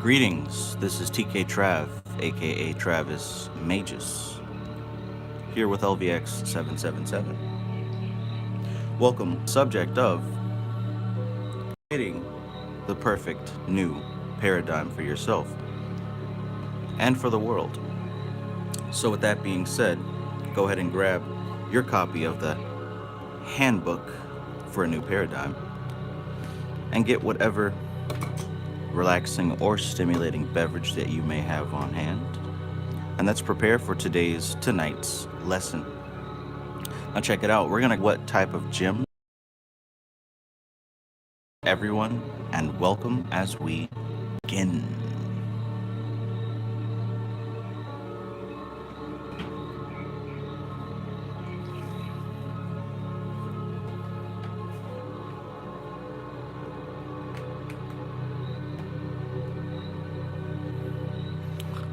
Greetings, this is TK Trav, aka Travis Magus, here with LVX777. Welcome, subject of creating the perfect new paradigm for yourself and for the world. So, with that being said, go ahead and grab your copy of the handbook for a new paradigm and get whatever relaxing or stimulating beverage that you may have on hand. And let's prepare for tonight's lesson. Now check it out. We're gonna what type of gym everyone and welcome as we begin.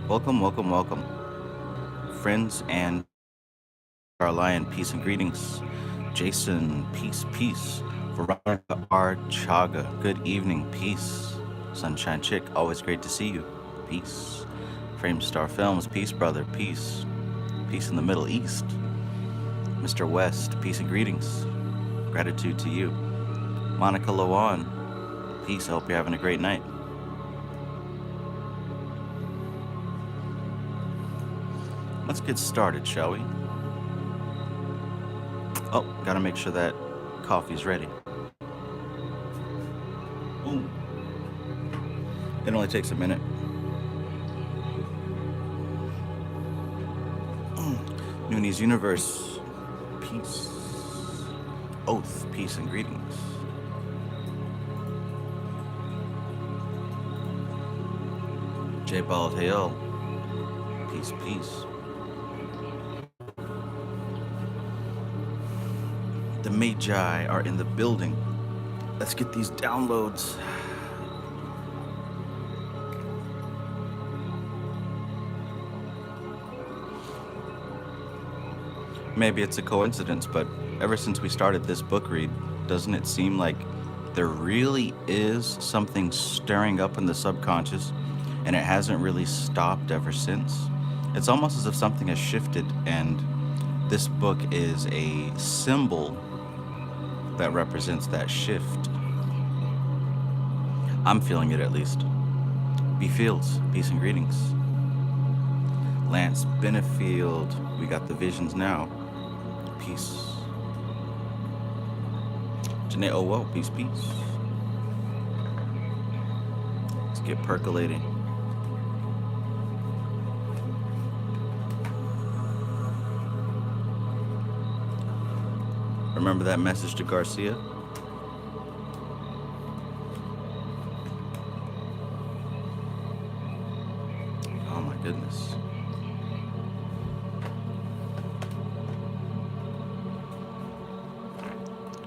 Welcome, welcome, welcome. Friends and our lion, peace and greetings. Jason, peace, peace. Veronica R. Chaga, good evening, peace. Sunshine Chick, always great to see you. Peace. Framestar Films, peace, brother, peace. Peace in the Middle East. Mr. West, peace and greetings. Gratitude to you. Monica Lawan, peace. I hope you're having a great night. Let's get started, shall we? Oh, gotta make sure that coffee's ready. Boom. It only takes a minute. Nooney's Universe, peace. Oath, peace and greetings. J. Bald Hale, peace, peace. The Magi are in the building. Let's get these downloads. Maybe it's a coincidence, but ever since we started this book read, doesn't it seem like there really is something stirring up in the subconscious, and it hasn't really stopped ever since? It's almost as if something has shifted, and this book is a symbol that represents that shift. I'm feeling it, at least. B. Fields, peace and greetings. Lance Benefield, we got the visions now. Peace. Janae Owell, peace, peace. Let's get percolating. Remember that message to Garcia? Oh my goodness.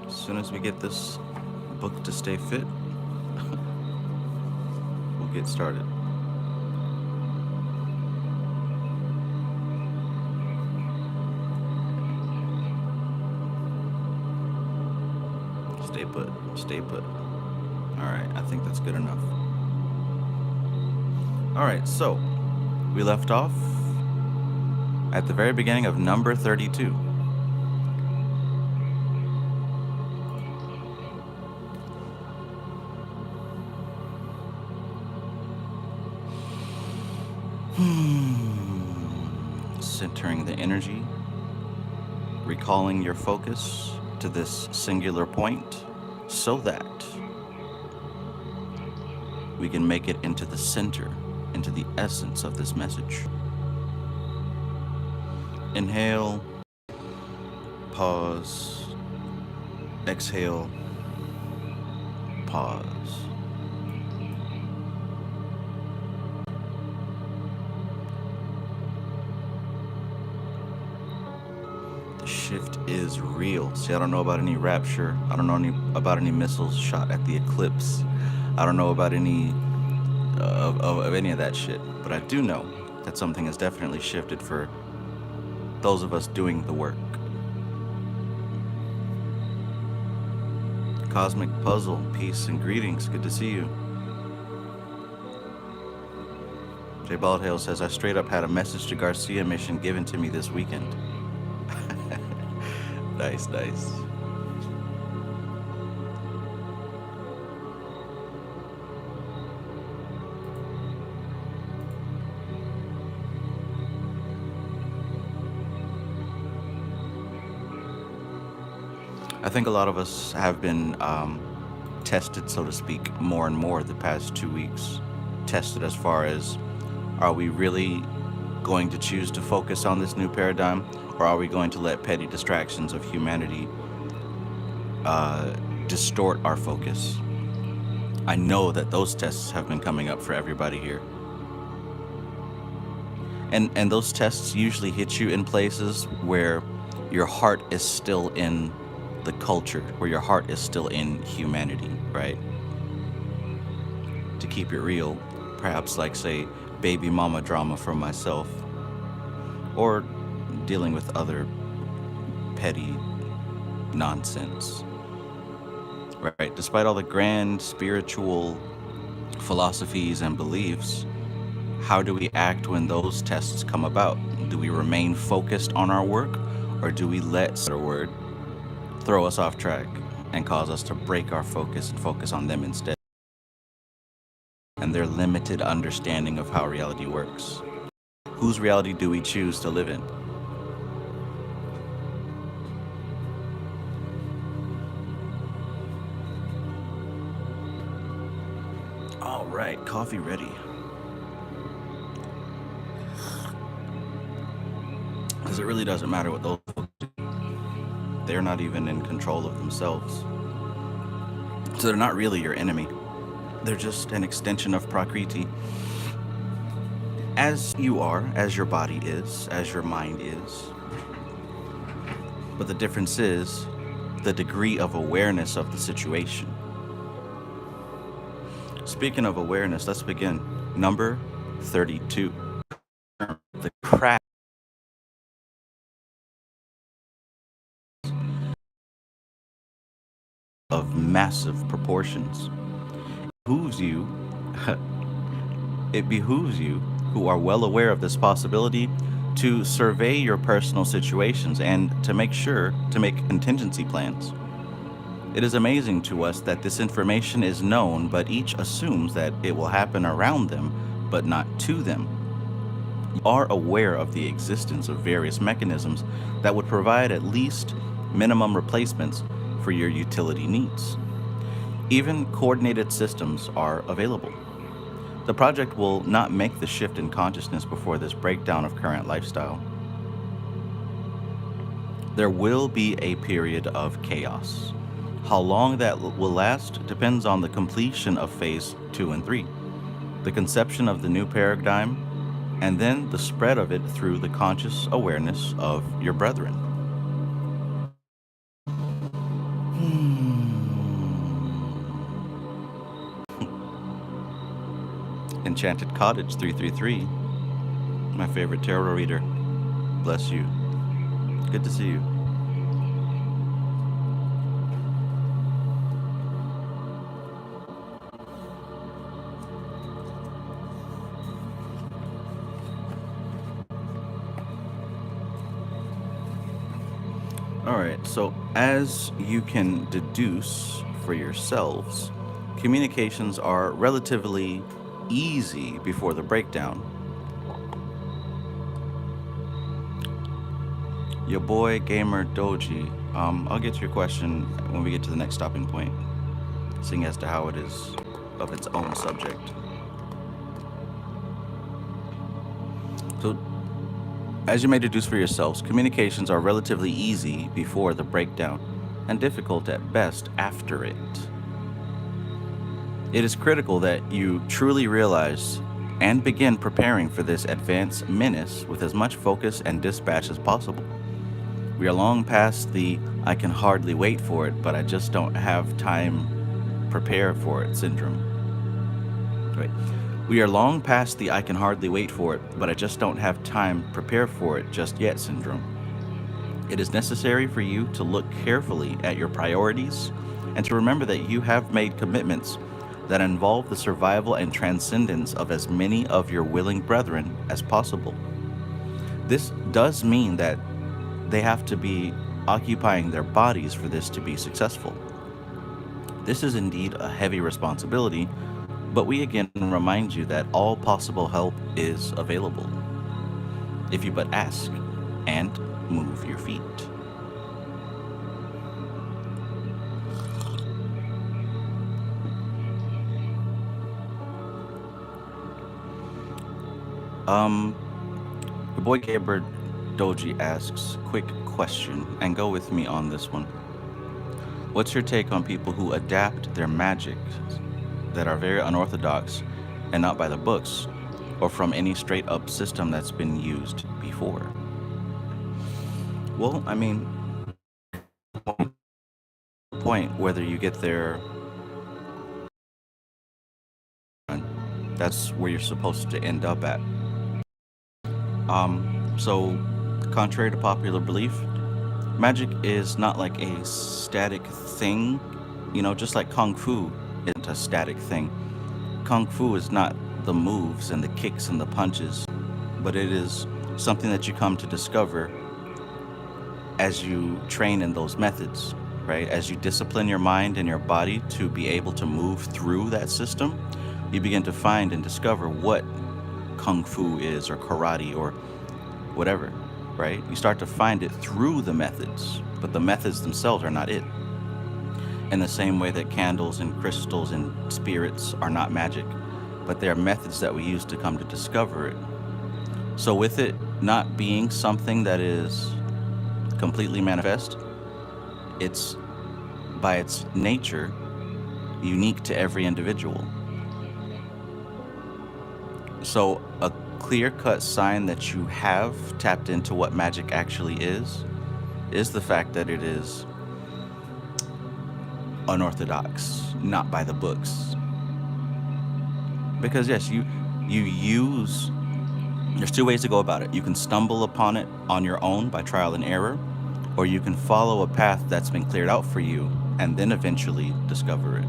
As soon as we get this book to stay fit, we'll get started. Stay put. Alright, I think that's good enough. Alright, so we left off at the very beginning of number 32. Centering the energy, recalling your focus to this singular point so that we can make it into the center, into the essence of this message. Inhale, pause, exhale, pause. Shift is real. See, I don't know about any rapture. I don't know about any missiles shot at the eclipse. I don't know about any of any of that shit. But I do know that something has definitely shifted for those of us doing the work. Cosmic Puzzle, peace and greetings. Good to see you. J Baldhill says, I straight up had a message to Garcia mission given to me this weekend. Nice, nice. I think a lot of us have been tested, so to speak, more and more the past 2 weeks. Tested as far as, are we really going to choose to focus on this new paradigm, or are we going to let petty distractions of humanity distort our focus? I know that those tests have been coming up for everybody here. And those tests usually hit you in places where your heart is still in the culture, where your heart is still in humanity, right? To keep it real, perhaps like, say, baby mama drama from myself, or dealing with other petty nonsense, right? Despite all the grand spiritual philosophies and beliefs, how do we act when those tests come about? Do we remain focused on our work, or do we let our word throw us off track and cause us to break our focus and focus on them instead, and their limited understanding of how reality works? Whose reality do we choose to live in? All right, coffee ready. Because it really doesn't matter what those folks do. They're not even in control of themselves. So they're not really your enemy. They're just an extension of Prakriti. As you are, as your body is, as your mind is. But the difference is the degree of awareness of the situation. Speaking of awareness, let's begin. Number 32. The craft of massive proportions. It behooves you, who are well aware of this possibility, to survey your personal situations and to make contingency plans. It is amazing to us that this information is known, but each assumes that it will happen around them, but not to them. You are aware of the existence of various mechanisms that would provide at least minimum replacements for your utility needs. Even coordinated systems are available. The project will not make the shift in consciousness before this breakdown of current lifestyle. There will be a period of chaos. How long that will last depends on the completion of phase 2 and 3, the conception of the new paradigm, and then the spread of it through the conscious awareness of your brethren. Enchanted Cottage 333, my favorite tarot reader. Bless you. Good to see you. Alright, so as you can deduce for yourselves, communications are relatively easy before the breakdown. Your boy Gamer Doji, I'll get to your question when we get to the next stopping point, seeing as to how it is of its own subject. So, as you may deduce for yourselves, communications are relatively easy before the breakdown and difficult at best after it. It is critical that you truly realize and begin preparing for this advanced menace with as much focus and dispatch as possible. We are long past the "I can hardly wait for it, but I just don't have time prepare for it" syndrome. Right. We are long past the "I can hardly wait for it, but I just don't have time prepare for it just yet" syndrome. It is necessary for you to look carefully at your priorities and to remember that you have made commitments that involve the survival and transcendence of as many of your willing brethren as possible. This does mean that they have to be occupying their bodies for this to be successful. This is indeed a heavy responsibility, but we again remind you that all possible help is available if you but ask and move your feet. Your boy Gabriel Doji asks, quick question, and go with me on this one. What's your take on people who adapt their magic that are very unorthodox and not by the books or from any straight up system that's been used before? Well, I mean, point whether you get there, that's where you're supposed to end up at. So contrary to popular belief, magic is not like a static thing, just like kung fu isn't a static thing. Kung fu is not the moves and the kicks and the punches, but it is something that you come to discover as you train in those methods, right? As you discipline your mind and your body to be able to move through that system, you begin to find and discover what kung fu is or karate or whatever, right? You start to find it through the methods, but the methods themselves are not it. In the same way that candles and crystals and spirits are not magic, but they are methods that we use to come to discover it. So with it not being something that is completely manifest, it's by its nature unique to every individual. So a clear-cut sign that you have tapped into what magic actually is the fact that it is unorthodox, not by the books. Because yes, you use, there's two ways to go about it. You can stumble upon it on your own by trial and error, or you can follow a path that's been cleared out for you and then eventually discover it.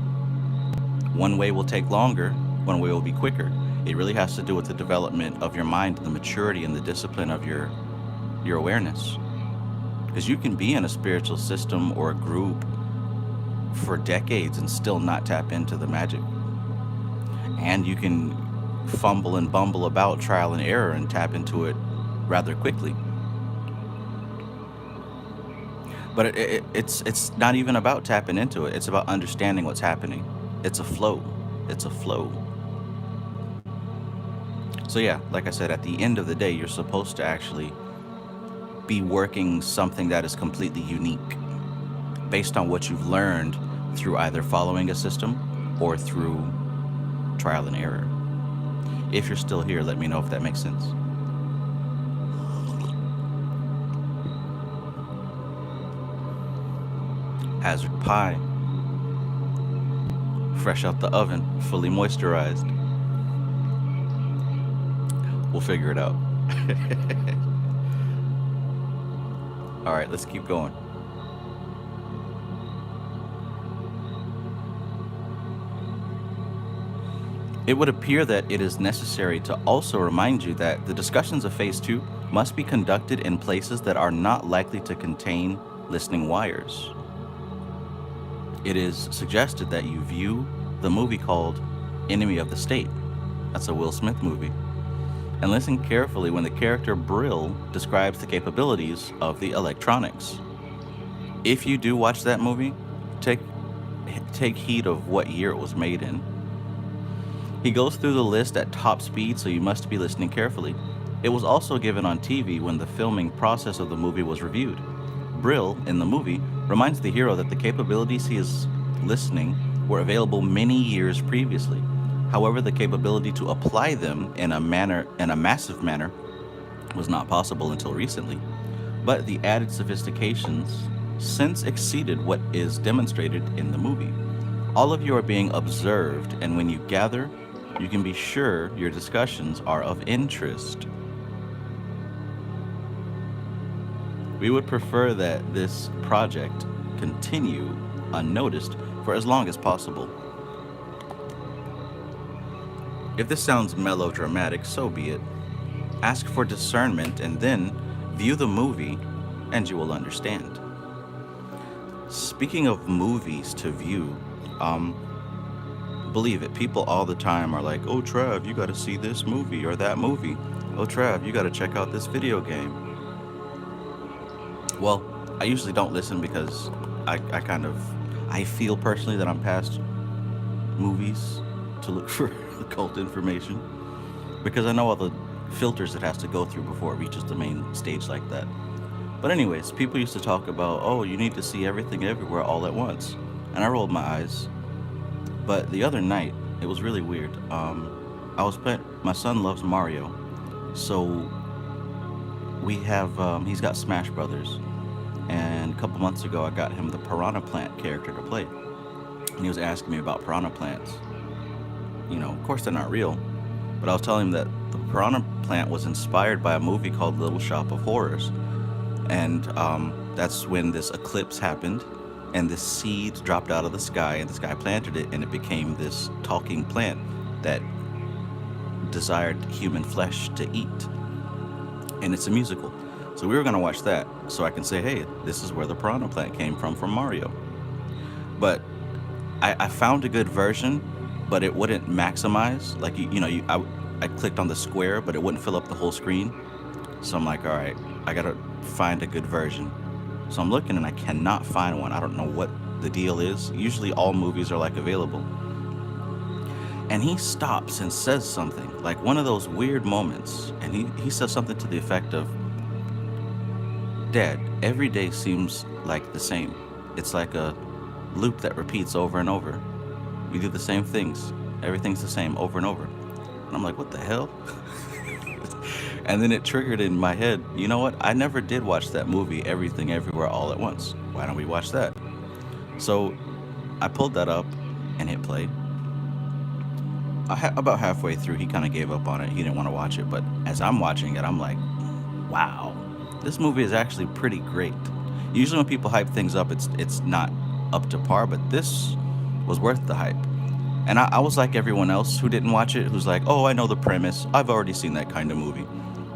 One way will take longer, one way will be quicker. It really has to do with the development of your mind, the maturity and the discipline of your awareness. Because you can be in a spiritual system or a group for decades and still not tap into the magic. And you can fumble and bumble about trial and error and tap into it rather quickly. But it's not even about tapping into it. It's about understanding what's happening. It's a flow. It's a flow. So yeah, like I said, at the end of the day, you're supposed to actually be working something that is completely unique based on what you've learned through either following a system or through trial and error. If you're still here, let me know if that makes sense. Hazard pie. Fresh out the oven, fully moisturized. We'll figure it out. All right, let's keep going. It would appear that it is necessary to also remind you that the discussions of Phase 2 must be conducted in places that are not likely to contain listening wires. It is suggested that you view the movie called Enemy of the State. That's a Will Smith movie. And listen carefully when the character Brill describes the capabilities of the electronics. If you do watch that movie, take heed of what year it was made in. He goes through the list at top speed, so you must be listening carefully. It was also given on TV when the filming process of the movie was reviewed. Brill, in the movie, reminds the hero that the capabilities he is listening were available many years previously. However, the capability to apply them in a massive manner, was not possible until recently. But the added sophistications since exceeded what is demonstrated in the movie. All of you are being observed, and when you gather, you can be sure your discussions are of interest. We would prefer that this project continue unnoticed for as long as possible. If this sounds melodramatic, so be it. Ask for discernment and then view the movie, and you will understand. Speaking of movies to view, um, believe it, people all the time are like, oh, Trav, you gotta see this movie or that movie. Oh, Trav, you gotta check out this video game. Well, I usually don't listen because I kind of, I feel personally that I'm past movies to look for occult information because I know all the filters it has to go through before it reaches the main stage like that. But anyways, people used to talk about, oh, you need to see everything everywhere all at once. And I rolled my eyes. But the other night, it was really weird. I was playing, my son loves Mario. So we have, he's got Smash Brothers. And a couple months ago, I got him the Piranha Plant character to play. And he was asking me about Piranha Plants. You know, of course they're not real. But I was telling him that the Piranha Plant was inspired by a movie called Little Shop of Horrors. And that's when this eclipse happened and this seed dropped out of the sky and this guy planted it and it became this talking plant that desired human flesh to eat. And it's a musical. So we were going to watch that so I can say, hey, this is where the Piranha Plant came from Mario. But I found a good version, but it wouldn't maximize. Like, I clicked on the square, but it wouldn't fill up the whole screen. So I'm like, all right, I got to find a good version. So I'm looking and I cannot find one. I don't know what the deal is. Usually all movies are like available. And he stops and says something, like one of those weird moments. And he says something to the effect of, Dad, every day seems like the same. It's like a loop that repeats over and over. We do the same things. Everything's the same over and over. And I'm like, what the hell? And then it triggered in my head, you know what? I never did watch that movie, Everything Everywhere All at Once. Why don't we watch that? So I pulled that up and hit play. About halfway through, he kind of gave up on it. He didn't want to watch it. But as I'm watching it, I'm like, wow, this movie is actually pretty great. Usually when people hype things up, it's not up to par, but this was worth the hype. And I was like everyone else who didn't watch it, who's like, oh, I know the premise. I've already seen that kind of movie.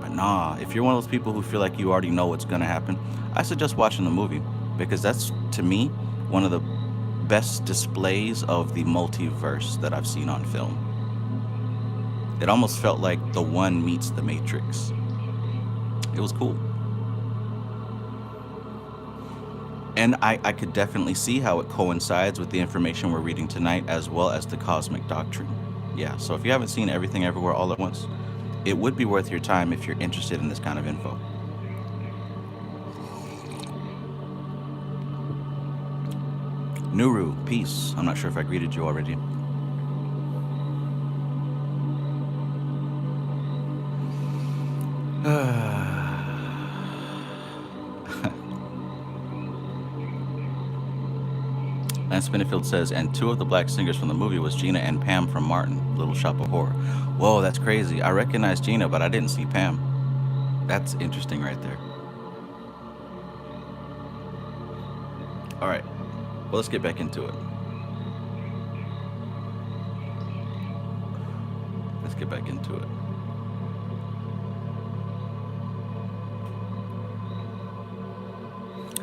But nah, if you're one of those people who feel like you already know what's going to happen, I suggest watching the movie because that's, to me, one of the best displays of the multiverse that I've seen on film. It almost felt like The One meets The Matrix. It was cool. And I could definitely see how it coincides with the information we're reading tonight as well as the cosmic doctrine. Yeah, so if you haven't seen Everything Everywhere All at Once, it would be worth your time if you're interested in this kind of info. Nuru, peace. I'm not sure if I greeted you already. Lance Spinifield says, and two of the black singers from the movie was Gina and Pam from Martin, Little Shop of Horror. Whoa, that's crazy. I recognized Gina, but I didn't see Pam. That's interesting right there. All right. Well, let's get back into it. Let's get back into it.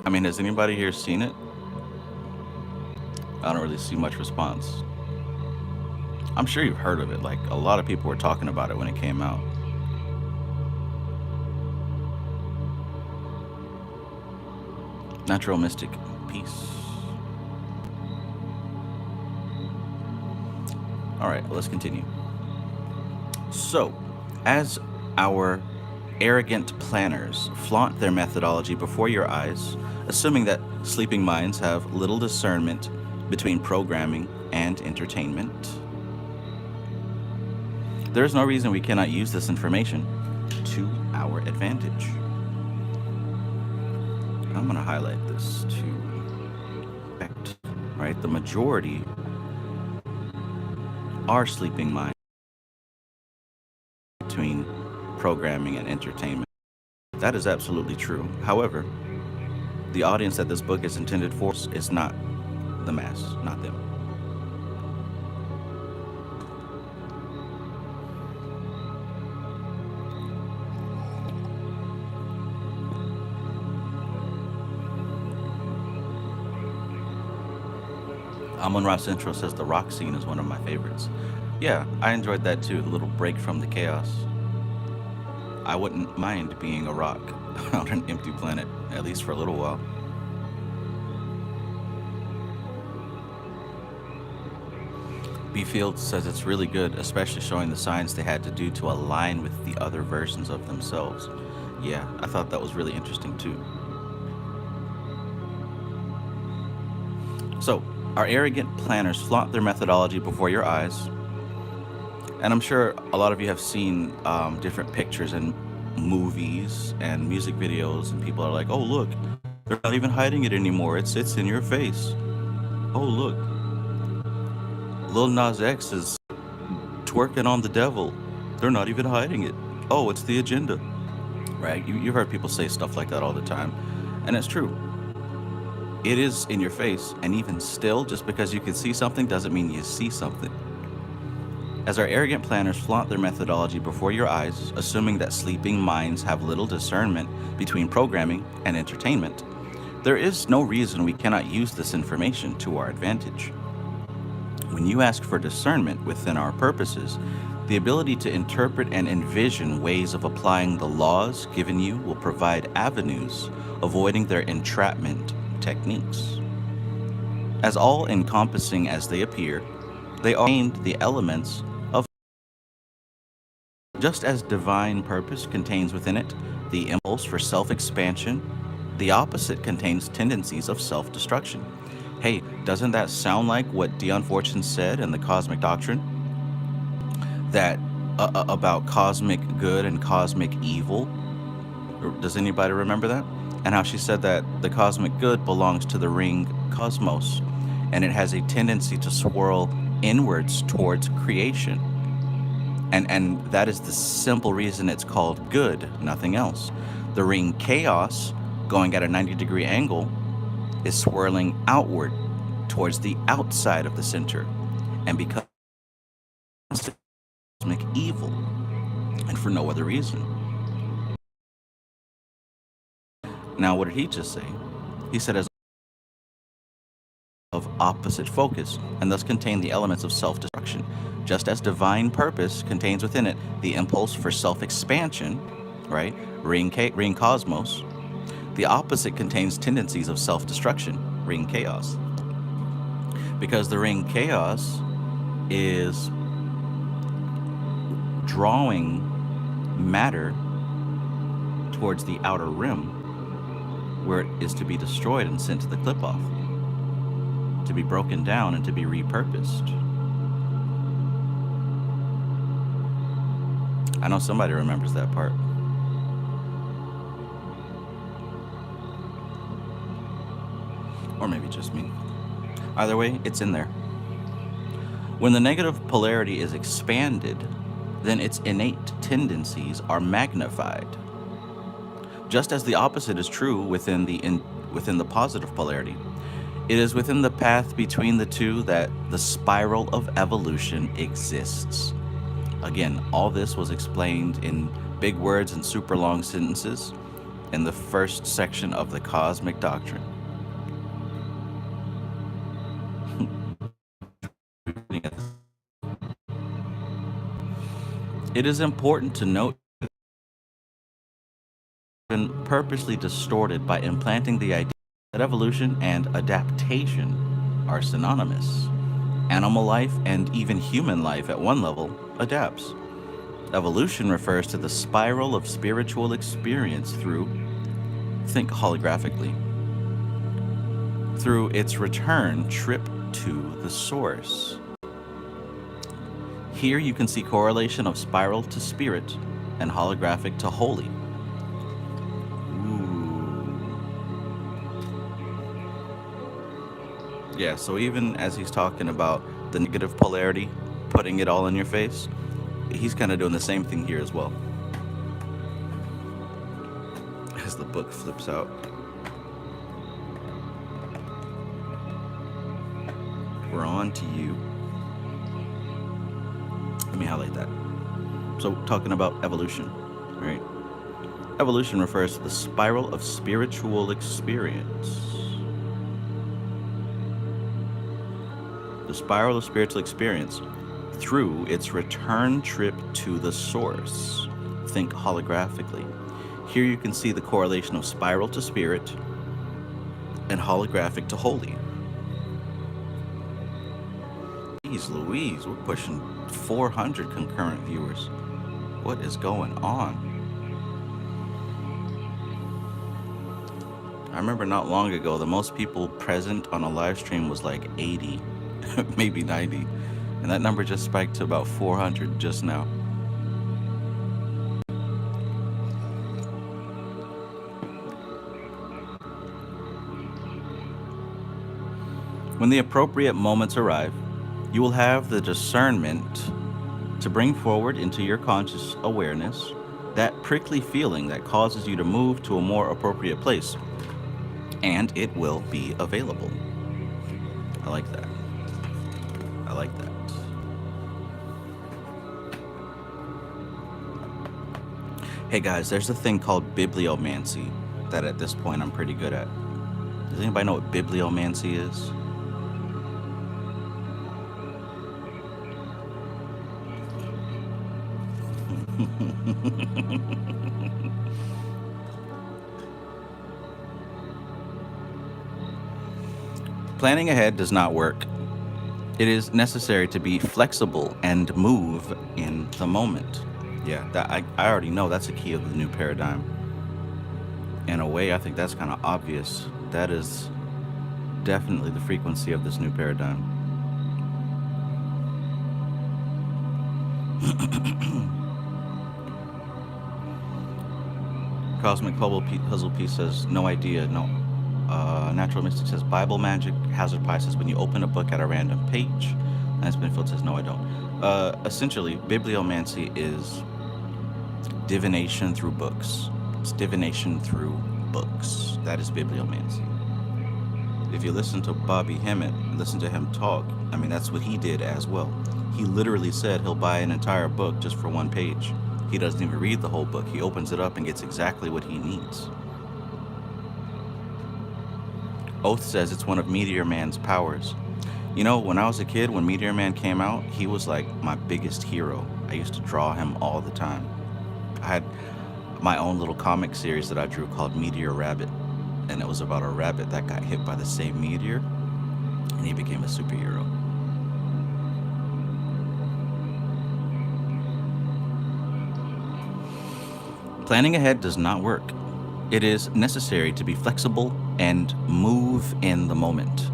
I mean, has anybody here seen it? I don't really see much response. I'm sure you've heard of it. Like, a lot of people were talking about it when it came out. Natural Mystic, peace. All right, let's continue. So, as our arrogant planners flaunt their methodology before your eyes, assuming that sleeping minds have little discernment between programming and entertainment, there is no reason we cannot use this information to our advantage. I'm going to highlight this to effect, right? The majority are sleeping minds between programming and entertainment. That is absolutely true. However, the audience that this book is intended for is not the mass, not them. Amon Ra Central says the rock scene is one of my favorites. Yeah, I enjoyed that too. The little break from the chaos. I wouldn't mind being a rock on an empty planet, at least for a little while. B Field says it's really good, especially showing the science they had to do to align with the other versions of themselves. Yeah, I thought that was really interesting too. So, our arrogant planners flaunt their methodology before your eyes. And I'm sure a lot of you have seen different pictures and movies and music videos, and people are like, "Oh, look, they're not even hiding it anymore. It's in your face. Oh, look, Lil Nas X is twerking on the devil. They're not even hiding it. Oh, it's the agenda." Right? You've heard people say stuff like that all the time, and it's true. It is in your face, and even still, just because you can see something doesn't mean you see something. As our arrogant planners flaunt their methodology before your eyes, assuming that sleeping minds have little discernment between programming and entertainment, there is no reason we cannot use this information to our advantage. When you ask for discernment within our purposes, the ability to interpret and envision ways of applying the laws given you will provide avenues, avoiding their entrapment techniques. As all-encompassing as they appear, they are named the elements of just as divine purpose contains within it the impulse for self-expansion, the opposite contains tendencies of self-destruction. Hey, doesn't that sound like what Dion Fortune said in the Cosmic Doctrine? That about cosmic good and cosmic evil? Does anybody remember that? And how she said that the cosmic good belongs to the ring cosmos, and it has a tendency to swirl inwards towards creation. And that is the simple reason it's called good, nothing else. The ring chaos, going at a 90-degree angle, is swirling outward towards the outside of the center, and becomes cosmic evil, and for no other reason. Now, what did he just say? He said as of opposite focus, and thus contain the elements of self-destruction, just as divine purpose contains within it the impulse for self-expansion, right? Ring cosmos. The opposite contains tendencies of self-destruction, ring chaos. Because the ring chaos is drawing matter towards the outer rim, where it is to be destroyed and sent to the clip-off, to be broken down and to be repurposed. I know somebody remembers that part. Or maybe just me. Either way, it's in there. When the negative polarity is expanded, then its innate tendencies are magnified. Just as the opposite is true within the positive polarity, it is within the path between the two that the spiral of evolution exists. Again, all this was explained in big words and super long sentences in the first section of the Cosmic Doctrine. It is important to note been purposely distorted by implanting the idea that evolution and adaptation are synonymous. Animal life and even human life at one level adapts. Evolution refers to the spiral of spiritual experience through, think holographically, through its return trip to the source. Here you can see correlation of spiral to spirit and holographic to holy. Yeah, so even as he's talking about the negative polarity, putting it all in your face, he's kind of doing the same thing here as well. As the book flips out. We're on to you. Let me highlight that. So, talking about evolution, right? Evolution refers to the spiral of spiritual experience. the spiral of spiritual experience through its return trip to the source. Think holographically. Here you can see the correlation of spiral to spirit and holographic to holy. Jeez Louise, we're pushing 400 concurrent viewers. What is going on? I remember not long ago, the most people present on a live stream was like 80, maybe 90. And that number just spiked to about 400 just now. When the appropriate moments arrive, you will have the discernment to bring forward into your conscious awareness that prickly feeling that causes you to move to a more appropriate place. And it will be available. I like that. I like that. Hey guys, there's a thing called bibliomancy that at this point I'm pretty good at. Does anybody know what bibliomancy is? Planning ahead does not work. It is necessary to be flexible and move in the moment. Yeah, that I already know that's a key of the new paradigm. In a way, I think that's kind of obvious. That is definitely the frequency of this new paradigm. Cosmic Puzzle Piece says, no idea, no. Natural Mystic says, Bible Magic. Hazard Pie says, when you open a book at a random page. And Spinfield says, no, I don't. Essentially, bibliomancy is divination through books. It's divination through books. That is bibliomancy. If you listen to Bobby Hemmett, listen to him talk, I mean, that's what he did as well. He literally said he'll buy an entire book just for one page. He doesn't even read the whole book. He opens it up and gets exactly what he needs. Oath says it's one of Meteor Man's powers. You know, when I was a kid, when Meteor Man came out, he was like my biggest hero. I used to draw him all the time. I had my own little comic series that I drew called Meteor Rabbit. And it was about a rabbit that got hit by the same meteor, and he became a superhero. Planning ahead does not work. It is necessary to be flexible and move in the moment.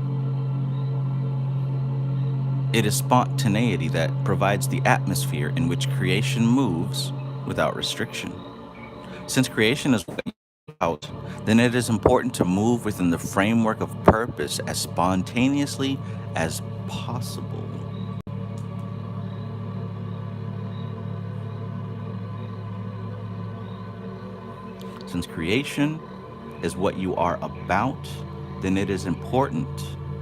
It is spontaneity that provides the atmosphere in which creation moves without restriction. Since creation is out, then it is important to move within the framework of purpose as spontaneously as possible. Since creation is what you are about, then it is important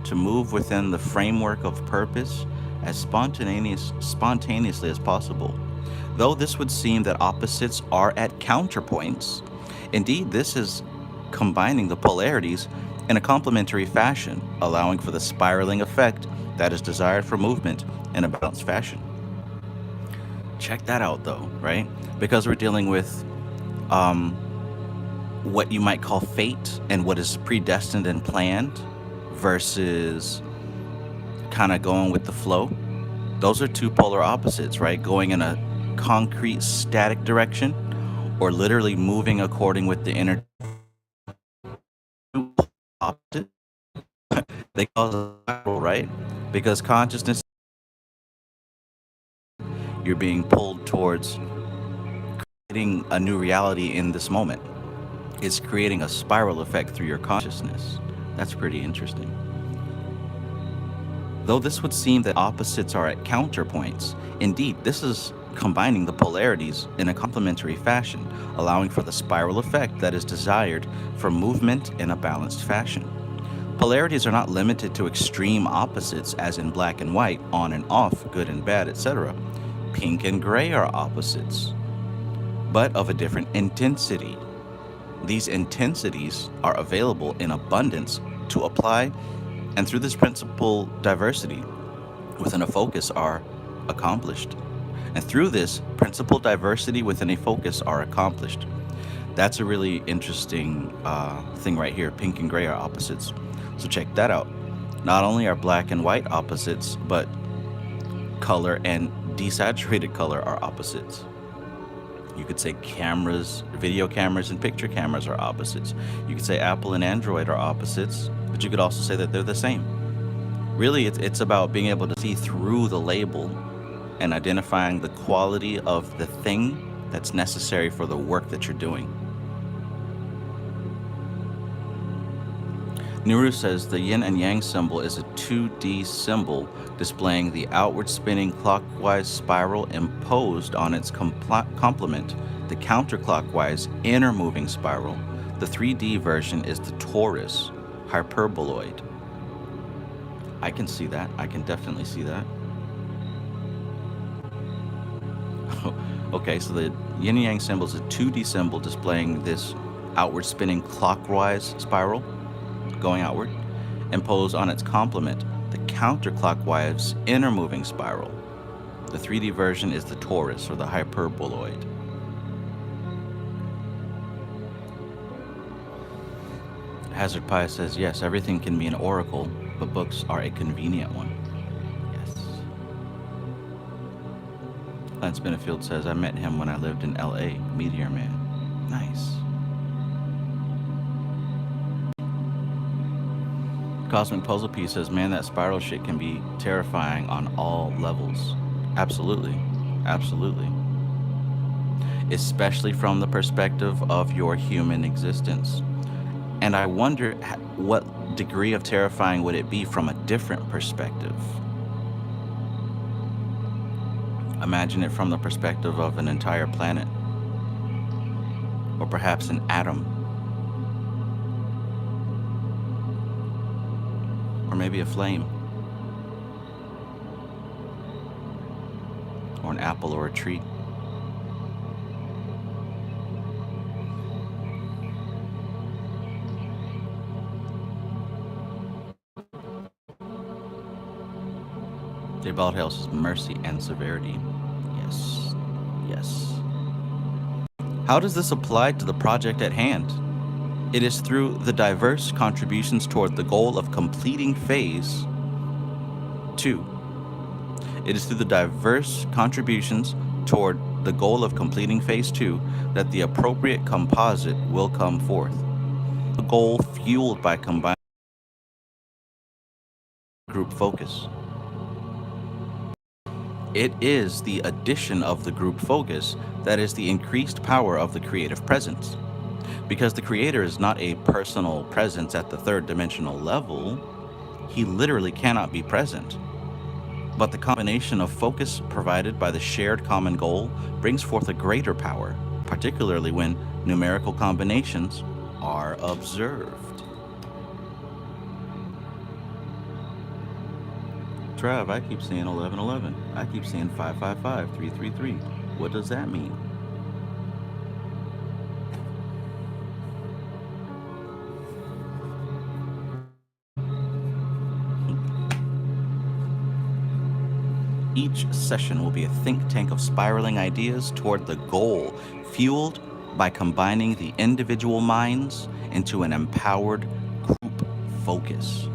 to move within the framework of purpose as spontaneously as possible. Though this would seem that opposites are at counterpoints, indeed this is combining the polarities in a complementary fashion, allowing for the spiraling effect that is desired for movement in a balanced fashion. Check that out though, right? Because we're dealing with what you might call fate and what is predestined and planned versus kind of going with the flow. Those are two polar opposites, right? Going in a concrete static direction or literally moving according with the inner opposite. They cause a spiral, right? Because consciousness, you're being pulled towards creating a new reality in this moment. It's creating a spiral effect through your consciousness. That's pretty interesting. Though this would seem that opposites are at counterpoints, indeed, this is combining the polarities in a complementary fashion, allowing for the spiral effect that is desired for movement in a balanced fashion. Polarities are not limited to extreme opposites as in black and white, on and off, good and bad, etc. Pink and gray are opposites, but of a different intensity. These intensities are available in abundance to apply, and through this principle diversity, within a focus are accomplished. And through this, principal diversity within a focus are accomplished. That's a really interesting thing right here. Pink and gray are opposites. So check that out. Not only are black and white opposites, but color and desaturated color are opposites. You could say cameras, video cameras and picture cameras are opposites. You could say Apple and Android are opposites, but you could also say that they're the same. Really, it's about being able to see through the label and identifying the quality of the thing that's necessary for the work that you're doing. Nuru says the yin and yang symbol is a 2D symbol displaying the outward spinning clockwise spiral imposed on its complement, the counterclockwise inner moving spiral. The 3D version is the torus, hyperboloid. I can see that. I can definitely see that. Okay, so the yin and yang symbol is a 2D symbol displaying this outward spinning clockwise spiral going outward, imposed on its complement, the counterclockwise inner moving spiral. The 3D version is the torus or the hyperboloid. Hazard Pi says, yes, everything can be an oracle, but books are a convenient one. Yes. Lance Benefield says, I met him when I lived in LA, Meteor Man. Nice. Cosmic Puzzle Piece says, man, that spiral shit can be terrifying on all levels. Absolutely. Absolutely. Especially from the perspective of your human existence. And I wonder what degree of terrifying would it be from a different perspective? Imagine it from the perspective of an entire planet. Or perhaps an atom. Or maybe a flame. Or an apple or a tree. J. Baldhouse is mercy and severity. Yes. Yes. How does this apply to the project at hand? It is through the diverse contributions toward the goal of completing phase 2. It is through the diverse contributions toward the goal of completing phase 2 that the appropriate composite will come forth. The goal fueled by combined group focus. It is the addition of the group focus that is the increased power of the creative presence. Because the creator is not a personal presence at the third dimensional level, he literally cannot be present. But the combination of focus provided by the shared common goal brings forth a greater power, particularly when numerical combinations are observed. Trav, I keep seeing 1111. I keep seeing 555, 333. What does that mean? Each session will be a think tank of spiraling ideas toward the goal, fueled by combining the individual minds into an empowered group focus.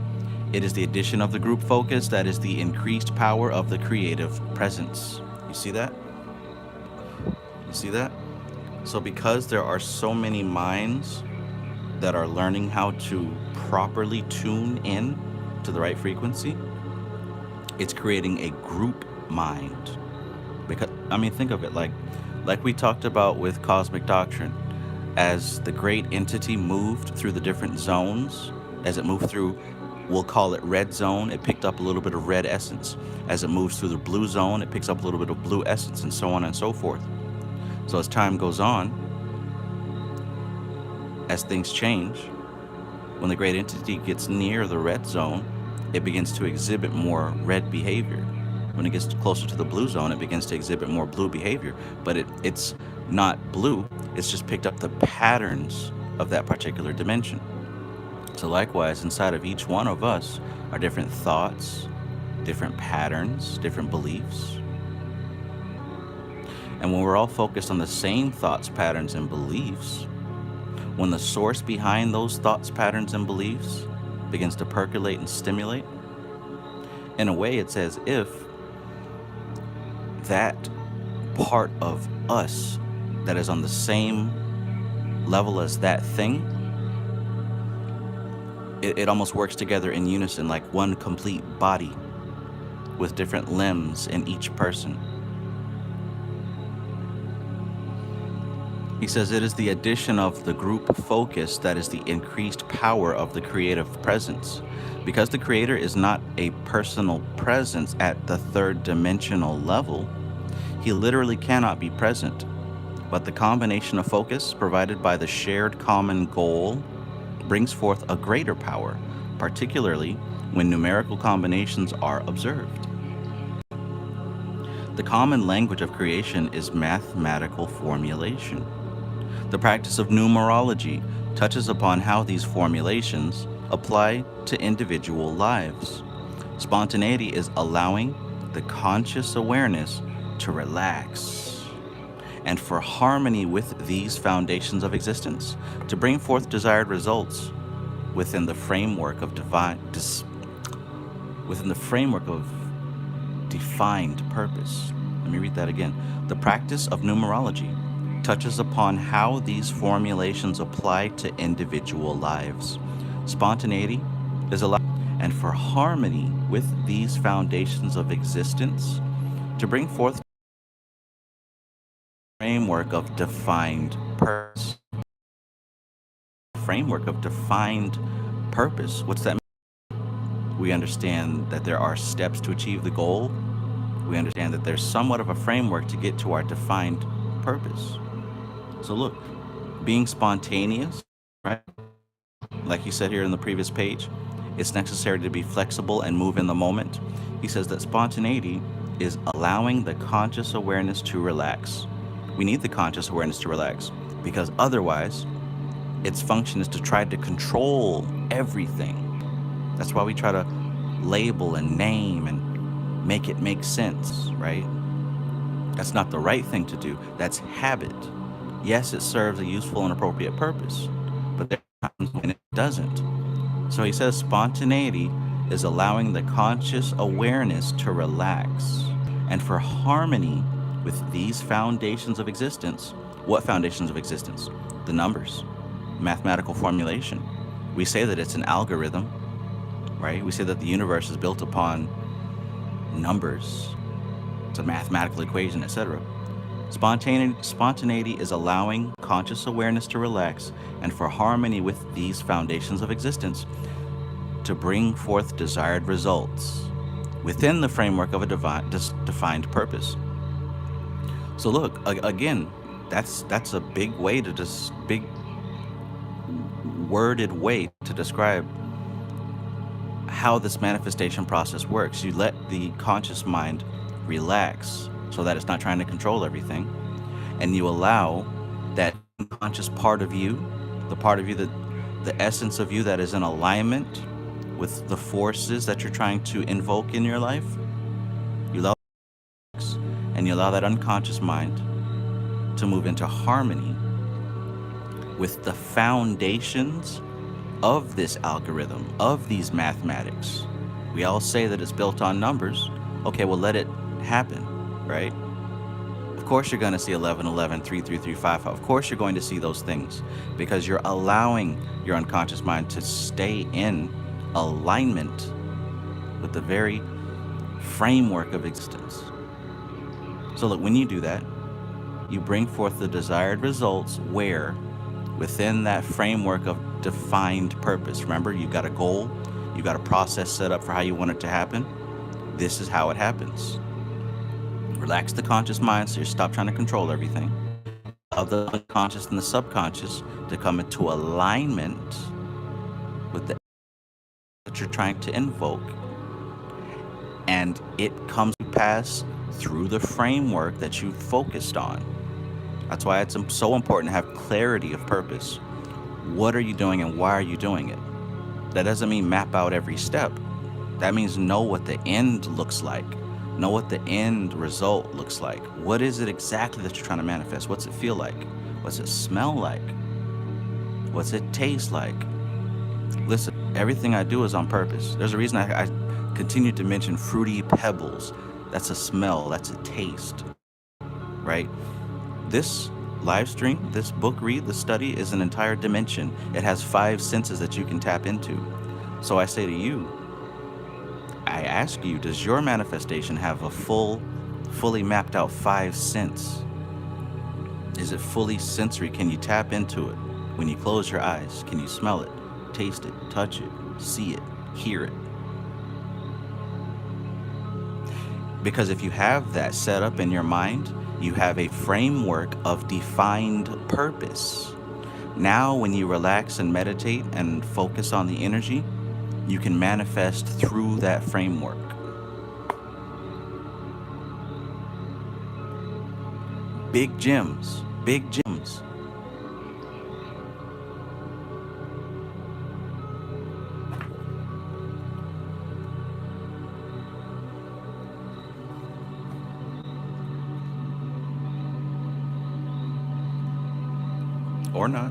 It is the addition of the group focus that is the increased power of the creative presence. You see that? You see that? So because there are so many minds that are learning how to properly tune in to the right frequency, it's creating a group mind. Because I mean, think of it like we talked about with cosmic doctrine. As the great entity moved through the different zones, as it moved through, we'll call it red zone, it picked up a little bit of red essence. As it moves through the blue zone, it picks up a little bit of blue essence, and so on and so forth. So as time goes on, as things change, when the great entity gets near the red zone, it begins to exhibit more red behavior. When it gets closer to the blue zone, it begins to exhibit more blue behavior. But it's not blue, it's just picked up the patterns of that particular dimension. So likewise, inside of each one of us are different thoughts, different patterns, different beliefs. And when we're all focused on the same thoughts, patterns, and beliefs, when the source behind those thoughts, patterns, and beliefs begins to percolate and stimulate, in a way, it's as if that part of us that is on the same level as that thing, it almost works together in unison, like one complete body with different limbs in each person. He says it is the addition of the group focus that is the increased power of the creative presence. Because the creator is not a personal presence at the third dimensional level, he literally cannot be present. But the combination of focus provided by the shared common goal brings forth a greater power, particularly when numerical combinations are observed. The common language of creation is mathematical formulation. The practice of numerology touches upon how these formulations apply to individual lives. Spontaneity is allowing the conscious awareness to relax, and for harmony with these foundations of existence, to bring forth desired results within the framework of defined purpose. Let me read that again. The practice of numerology touches upon how these formulations apply to individual lives. Spontaneity is allowed, and for harmony with these foundations of existence, to bring forth a framework of defined purpose. Framework of defined purpose. What's that mean? We understand that there are steps to achieve the goal. We understand that there's somewhat of a framework to get to our defined purpose. So look, being spontaneous, right? Like he said here in the previous page, it's necessary to be flexible and move in the moment. He says that spontaneity is allowing the conscious awareness to relax. We need the conscious awareness to relax because otherwise its function is to try to control everything. That's why we try to label and name and make it make sense, right? That's not the right thing to do. That's habit. Yes, it serves a useful and appropriate purpose, but there are times when it doesn't. So he says spontaneity is allowing the conscious awareness to relax. And for harmony with these foundations of existence, what foundations of existence? The numbers, mathematical formulation. We say that it's an algorithm, right? We say that the universe is built upon numbers. It's a mathematical equation, etc. Spontaneity is allowing conscious awareness to relax, and for harmony with these foundations of existence, to bring forth desired results within the framework of a defined purpose. So look, again, that's a big way to big worded way to describe how this manifestation process works. You let the conscious mind relax so that it's not trying to control everything, and you allow that unconscious part of you, the part of you that the essence of you that is in alignment with the forces that you're trying to invoke in your life, you allow and you allow that unconscious mind to move into harmony with the foundations of this algorithm, of these mathematics. We all say that it's built on numbers. Okay, well, let it happen, right? Of course you're going to see 11, 11, 3, 3, 3, 5, 5. Of course you're going to see those things because you're allowing your unconscious mind to stay in alignment with the very framework of existence. So look, when you do that, you bring forth the desired results where within that framework of defined purpose. Remember, you've got a goal, you've got a process set up for how you want it to happen. This is how it happens. Relax the conscious mind so you stop trying to control everything. Allow the unconscious and the subconscious to come into alignment with the that you're trying to invoke. And it comes to pass through the framework that you focused on. That's why it's so important to have clarity of purpose. What are you doing and why are you doing it? That doesn't mean map out every step. That means know what the end looks like. Know what the end result looks like. What is it exactly that you're trying to manifest? What's it feel like? What's it smell like? What's it taste like? Listen, everything I do is on purpose. There's a reason I continue to mention fruity pebbles. That's a smell, that's a taste, right? This live stream, this book read, this study is an entire dimension. It has 5 senses that you can tap into. So I say to you, I ask you, does your manifestation have a fully mapped out 5 sense? Is it fully sensory? Can you tap into it? When you close your eyes, can you smell it, taste it, touch it, see it, hear it? Because if you have that set up in your mind, you have a framework of defined purpose. Now, when you relax and meditate and focus on the energy, you can manifest through that framework. Big gems, big gems. Or not.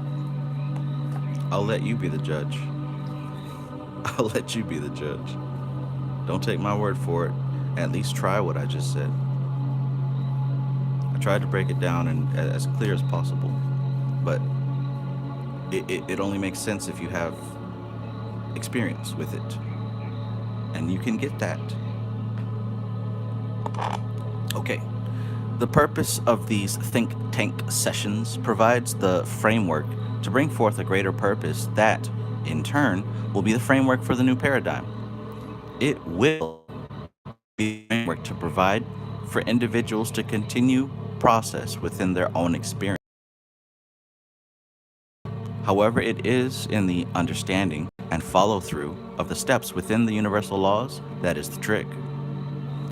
I'll let you be the judge. I'll let you be the judge. Don't take my word for it. At least try what I just said. I tried to break it down and as clear as possible, but it only makes sense if you have experience with it, and you can get that. Okay. The purpose of these think tank sessions provides the framework to bring forth a greater purpose that, in turn, will be the framework for the new paradigm. It will be a framework to provide for individuals to continue process within their own experience. However, it is in the understanding and follow through of the steps within the universal laws that is the trick.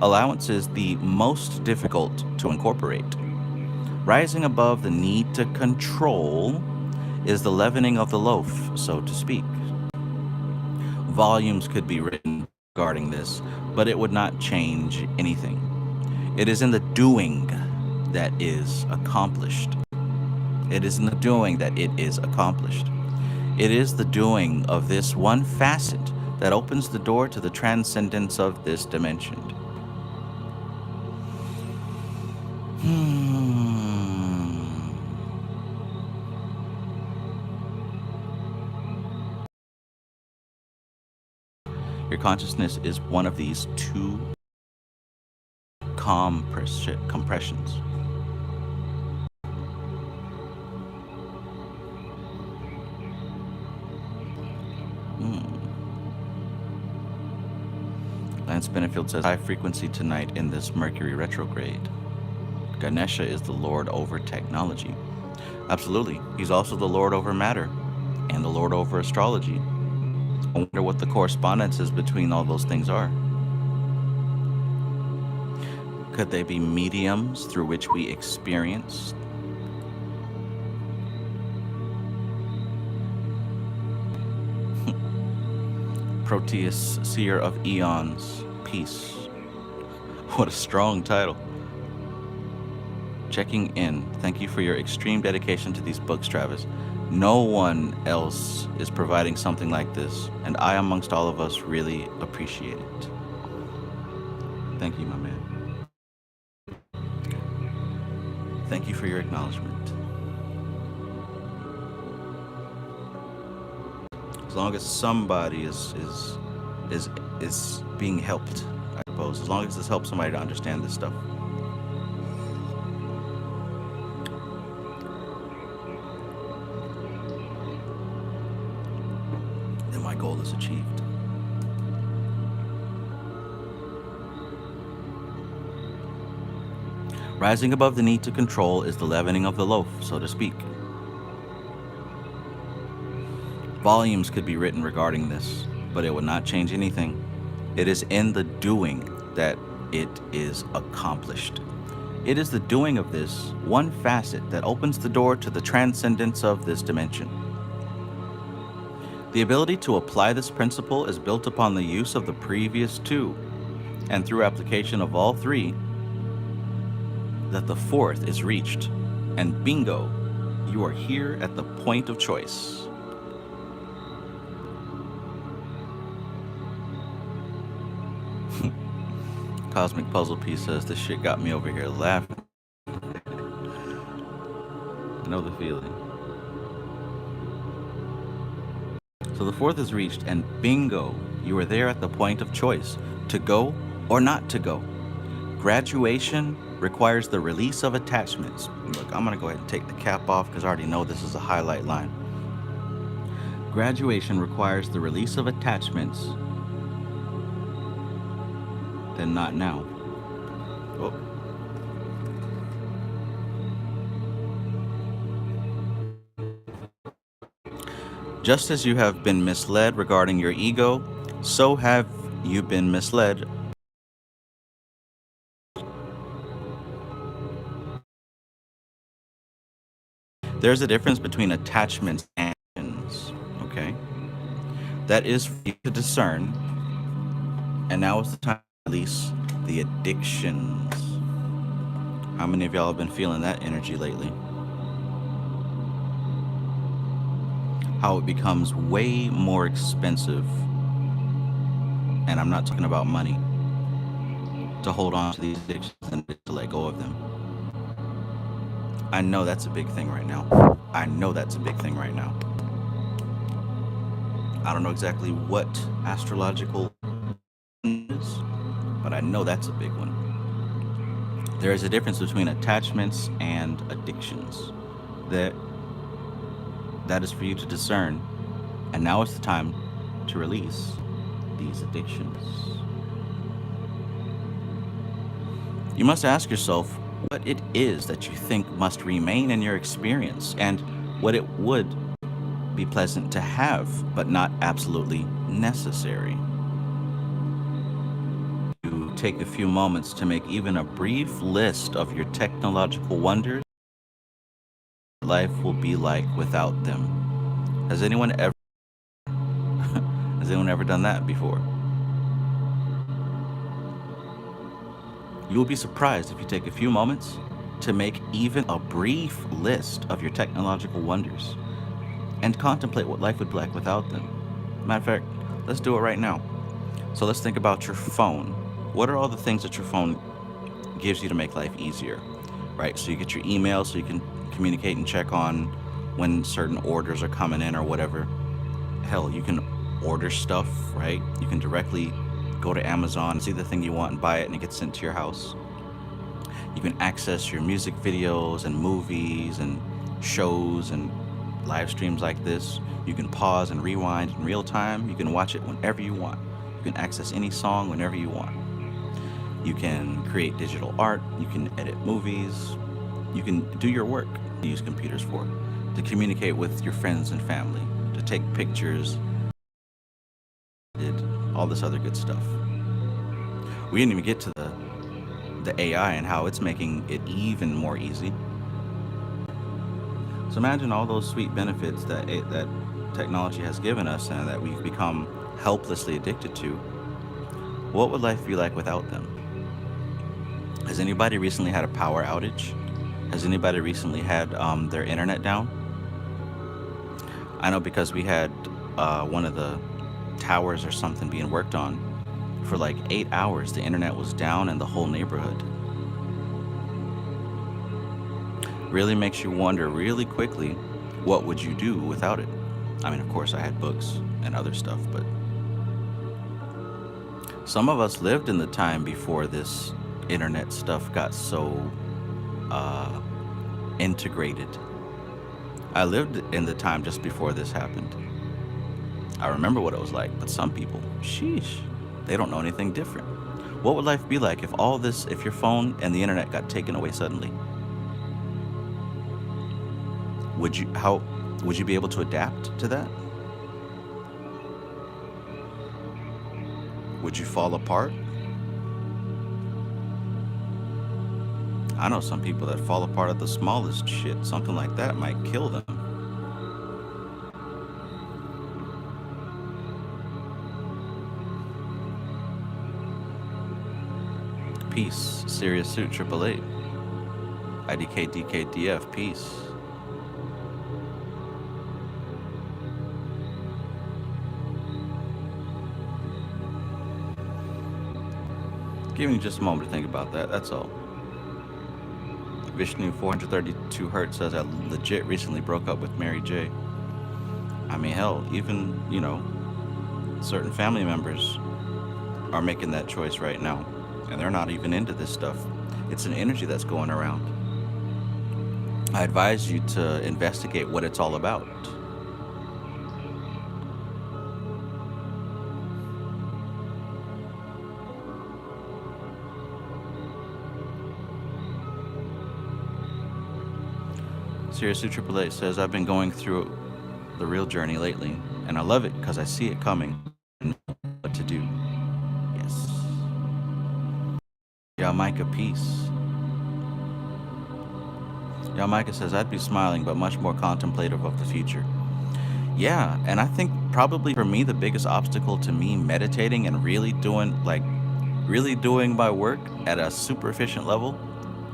Allowance is the most difficult to incorporate. Rising above the need to control is the leavening of the loaf, so to speak. Volumes could be written regarding this, but it would not change anything. It is in the doing that is accomplished. It is in the doing that it is accomplished. It is the doing of this one facet that opens the door to the transcendence of this dimension. Your consciousness is one of these 2 compressions. Lance Benefield says, high frequency tonight in this Mercury retrograde. Ganesha is the Lord over technology. Absolutely. He's also the Lord over matter and the Lord over astrology. I wonder what the correspondences between all those things are. Could they be mediums through which we experience? Proteus, Seer of Eons, Peace. What a strong title. Checking in. Thank you for your extreme dedication to these books, Travis. No one else is providing something like this, and I, amongst all of us, really appreciate it. Thank you, my man. Thank you for your acknowledgement. As long as somebody is being helped, I suppose. As long as this helps somebody to understand this stuff. Then my goal is achieved. Rising above the need to control is the leavening of the loaf, so to speak. Volumes could be written regarding this, but it would not change anything. It is in the doing that it is accomplished. It is the doing of this one facet that opens the door to the transcendence of this dimension. The ability to apply this principle is built upon the use of the previous two, and through application of all three, that the fourth is reached, and bingo, you are here at the point of choice. Cosmic Puzzle Piece says, this shit got me over here laughing. I know the feeling. So the fourth is reached, and bingo, you are there at the point of choice, to go or not to go. Graduation requires the release of attachments. Look, I'm going to go ahead and take the cap off because I already know this is a highlight line. Graduation requires the release of attachments, then not now. Oh. Just as you have been misled regarding your ego, so have you been misled. There's a difference between attachments and actions, okay? That is for you to discern. And now is the time to release the addictions. How many of y'all have been feeling that energy lately? How it becomes way more expensive, and I'm not talking about money, to hold on to these addictions and to let go of them. I know that's a big thing right now. I know that's a big thing right now. I don't know exactly what astrological is, but I know that's a big one. There is a difference between attachments and addictions. That is for you to discern, and now is the time to release these addictions. You must ask yourself what it is that you think must remain in your experience, and what it would be pleasant to have, but not absolutely necessary. You take a few moments to make even a brief list of your technological wonders. Life will be like without them. Has anyone ever done that before? You will be surprised if you take a few moments to make even a brief list of your technological wonders and contemplate what life would be like without them. Matter of fact, let's do it right now. So let's think about your phone. What are all the things that your phone gives you to make life easier, right? So you get your email so you can communicate and check on when certain orders are coming in or whatever. Hell, you can order stuff, right? You can directly go to Amazon, see the thing you want and buy it, and it gets sent to your house. You can access your music videos and movies and shows and live streams like this. You can pause and rewind in real time. You can watch it whenever you want. You can access any song whenever you want. You can create digital art. You can edit movies. You can do your work. Use computers for to communicate with your friends and family, to take pictures, all this other good stuff. We didn't even get to the AI and how it's making it even more easy. So imagine all those sweet benefits that technology has given us and that we've become helplessly addicted to. What would life be like without them? Has anybody recently had a power outage? Has anybody recently had their internet down? I know because we had one of the towers or something being worked on for like 8 hours. The internet was down in the whole neighborhood. Really makes you wonder really quickly, what would you do without it? I mean, of course, I had books and other stuff, but some of us lived in the time before this internet stuff got so integrated. I lived in the time just before this happened. I remember what it was like, but some people, sheesh, they don't know anything different. What would life be like if if your phone and the internet got taken away suddenly? Would you be able to adapt to that? Would you fall apart? I know some people that fall apart at the smallest shit. Something like that might kill them. Peace. Serious Suit 888. IDK DKDF. Peace. Give me just a moment to think about that. That's all. Vishnu 432 Hertz says I legit recently broke up with Mary J. I mean, hell, even, certain family members are making that choice right now, and they're not even into this stuff. It's an energy that's going around. I advise you to investigate what it's all about. Serious 888 says, I've been going through the real journey lately, and I love it because I see it coming and know what to do. Yes. Micah, peace. Micah says, I'd be smiling, but much more contemplative of the future. Yeah, and I think probably for me, the biggest obstacle to me meditating and really doing my work at a super efficient level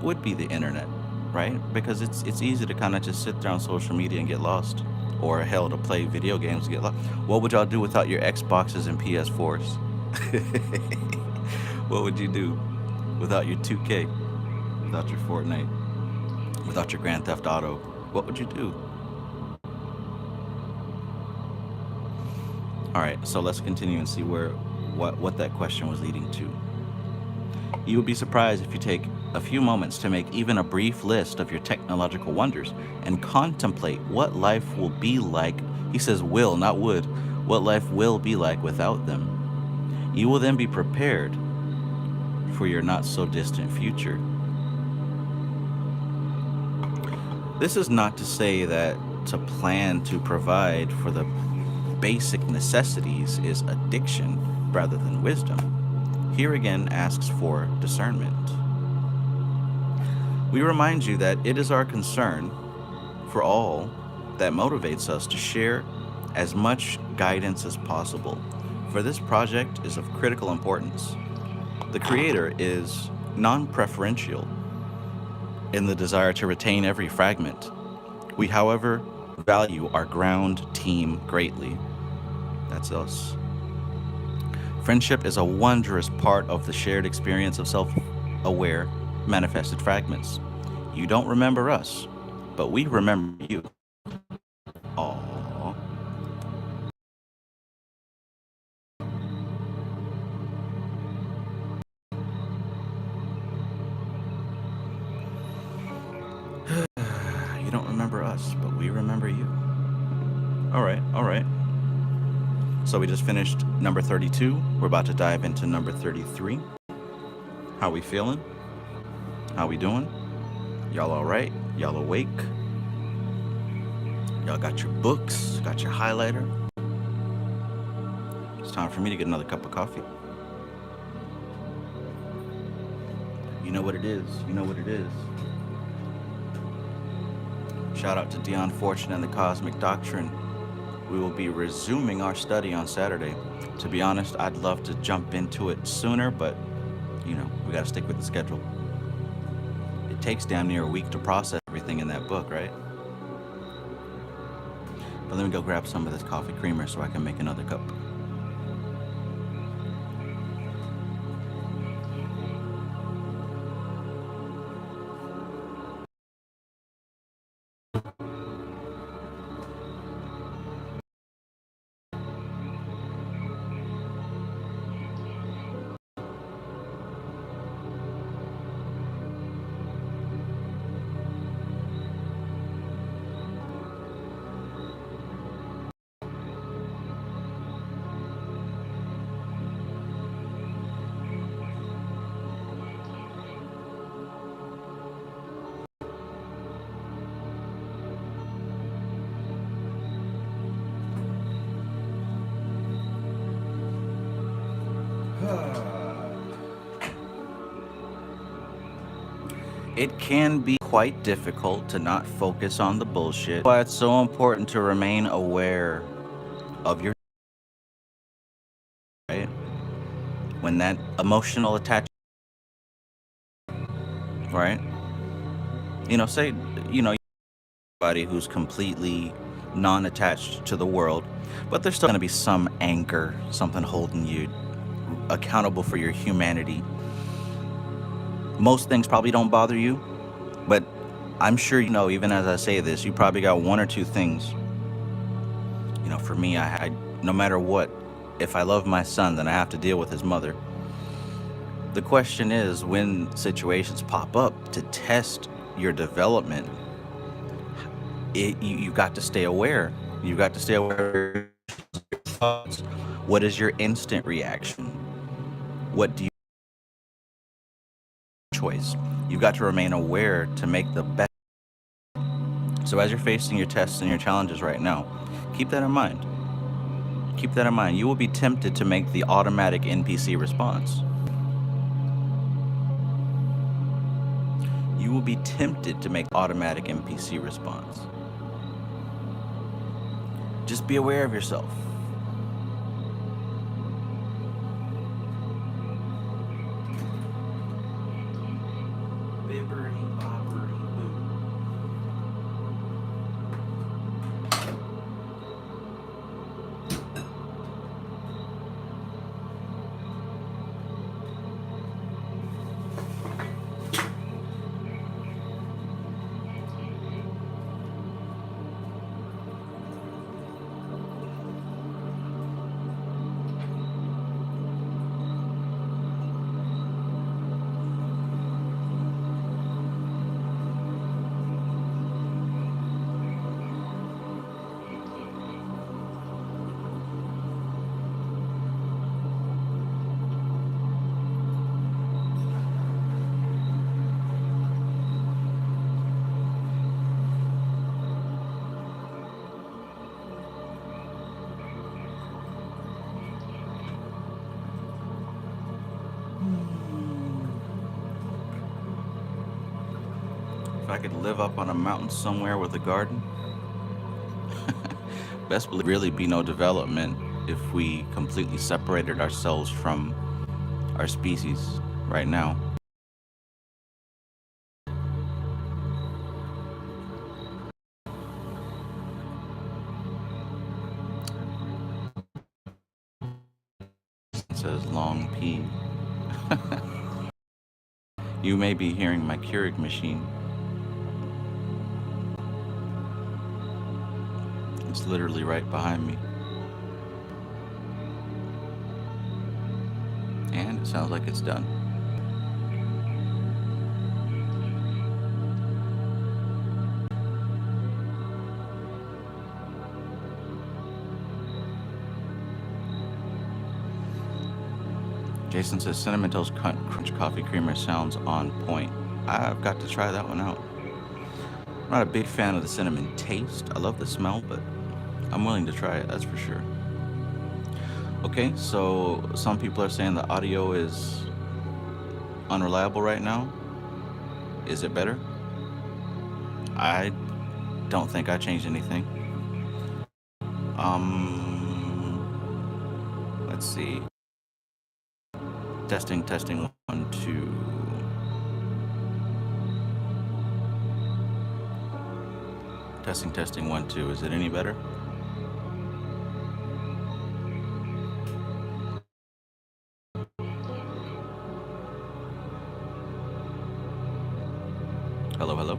would be the internet, right? Because it's easy to kind of just sit there on social media and get lost, or hell, to play video games and get lost. What would y'all do without your Xboxes and PS4s? What would you do without your 2K, without your Fortnite, without your Grand Theft Auto? What would you do? All right, so let's continue and see what that question was leading to. You would be surprised if you take a few moments to make even a brief list of your technological wonders and contemplate what life will be like. He says will, not would. What life will be like without them. You will then be prepared for your not so distant future. This is not to say that to plan to provide for the basic necessities is addiction rather than wisdom. Here again asks for discernment. We remind you that it is our concern for all that motivates us to share as much guidance as possible, for this project is of critical importance. The creator is non-preferential in the desire to retain every fragment. We, however, value our ground team greatly. That's us. Friendship is a wondrous part of the shared experience of self-aware, manifested fragments. You don't remember us, but we remember you. Aww. You don't remember us, but we remember you. All right. So we just finished number 32. We're about to dive into number 33. How we feeling? How we doing? Y'all all right? Y'all awake? Y'all got your books? Got your highlighter? It's time for me to get another cup of coffee. You know what it is. Shout out to Dion Fortune and the Cosmic Doctrine. We will be resuming our study on Saturday. To be honest, I'd love to jump into it sooner, but we gotta stick with the schedule. It takes damn near a week to process everything in that book, right? But let me go grab some of this coffee creamer so I can make another cup. It can be quite difficult to not focus on the bullshit. That's why it's so important to remain aware of your, right? When that emotional attachment right? Say, somebody who's completely non-attached to the world, but there's still going to be some anchor, something holding you accountable for your humanity. Most things probably don't bother you, but I'm sure even as I say this, you probably got one or two things. For me, I no matter what, if I love my son, then I have to deal with his mother. The question is, when situations pop up to test your development, you got to stay aware. You got to stay aware of your thoughts. What is your instant reaction? What do you choice? You got to remain aware to make the best. So as you're facing your tests and your challenges right now, keep that in mind. Keep that in mind. You will be tempted to make the automatic NPC response. You will be tempted to make automatic NPC response. Just be aware of yourself. If I could live up on a mountain somewhere with a garden, best believe really be no development if we completely separated ourselves from our species right now. It says long P. You may be hearing my Keurig machine. It's literally right behind me. And it sounds like it's done. Jason says Cinnamon Toast Crunch Coffee Creamer sounds on point. I've got to try that one out. I'm not a big fan of the cinnamon taste. I love the smell, but I'm willing to try it, that's for sure. Okay, so some people are saying the audio is unreliable right now. Is it better? I don't think I changed anything. Let's see. Testing, 1, 2. Testing, 1, 2. Is it any better? Hello.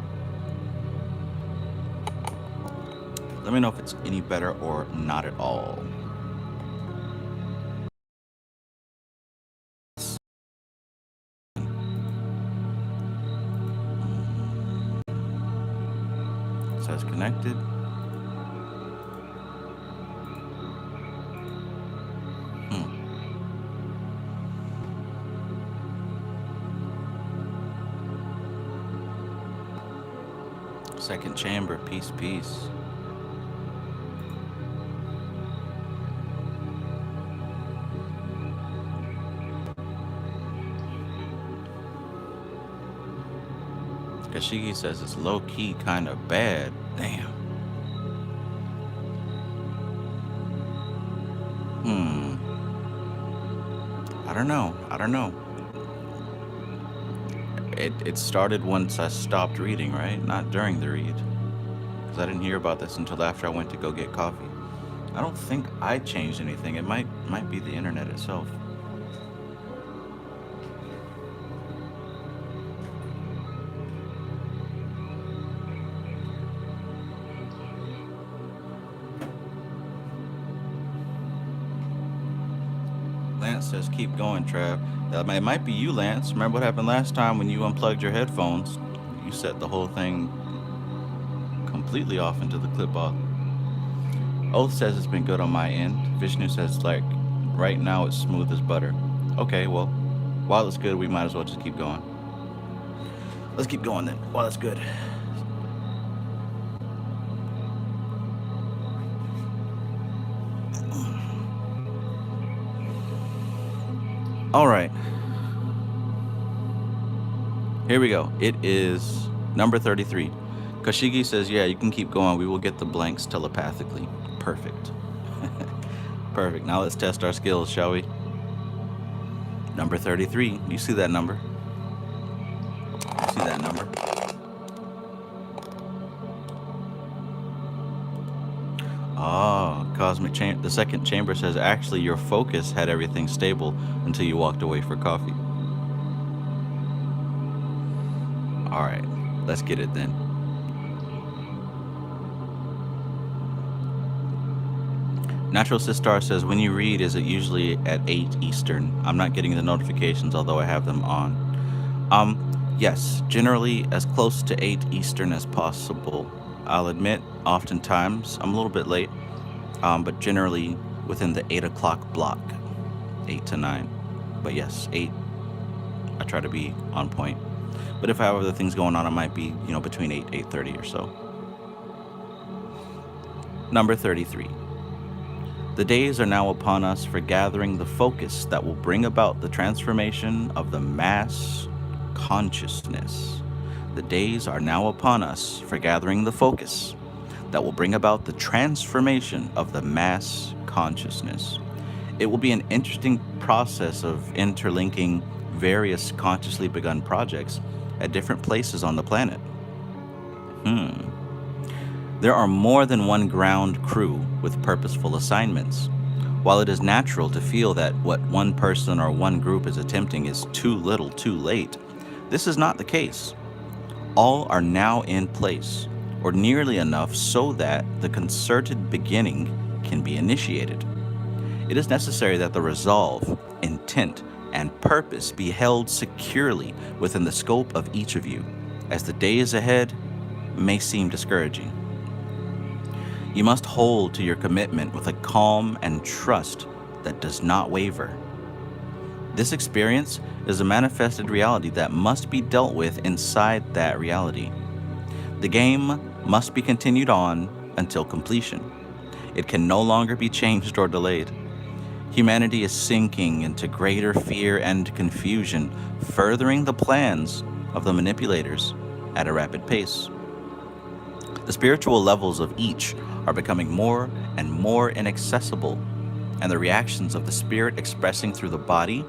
Let me know if it's any better or not at all. It says connected. Second chamber, peace. Kashigi says it's low-key kind of bad. Damn. I don't know. It started once I stopped reading, right? Not during the read, because I didn't hear about this until after I went to go get coffee. I don't think I changed anything. It might be the internet itself. Lance says, keep going, Trav. It might be you, Lance. Remember what happened last time when you unplugged your headphones? You set the whole thing completely off into the clip off. Oath says it's been good on my end. Vishnu says, like, right now it's smooth as butter. Okay, well, while it's good, we might as well just keep going. Let's keep going then, while it's good. All right. Here we go. It is number 33. Kashigi says, yeah, you can keep going. We will get the blanks telepathically. Perfect. Perfect. Now let's test our skills, shall we? Number 33. You see that number? You see that number? Oh, Cosmic Chamber. The second chamber says, actually, your focus had everything stable until you walked away for coffee. All right, let's get it then. Natural Sistar says, when you read, is it usually at 8 Eastern? I'm not getting the notifications, although I have them on. Yes, generally as close to 8 Eastern as possible. I'll admit, oftentimes, I'm a little bit late, but generally within the 8 o'clock block, 8 to 9. But yes, 8, I try to be on point. But if I have other things going on, it might be, between 8, 8:30 or so. Number 33. The days are now upon us for gathering the focus that will bring about the transformation of the mass consciousness. The days are now upon us for gathering the focus that will bring about the transformation of the mass consciousness. It will be an interesting process of interlinking various consciously begun projects at different places on the planet. There are more than one ground crew with purposeful assignments. While it is natural to feel that what one person or one group is attempting is too little too late, this is not the case. All are now in place, or nearly enough so that the concerted beginning can be initiated. It is necessary that the resolve, intent, and purpose be held securely within the scope of each of you, as the days ahead may seem discouraging. You must hold to your commitment with a calm and trust that does not waver. This experience is a manifested reality that must be dealt with inside that reality. The game must be continued on until completion. It can no longer be changed or delayed. Humanity is sinking into greater fear and confusion, furthering the plans of the manipulators at a rapid pace. The spiritual levels of each are becoming more and more inaccessible, and the reactions of the spirit expressing through the body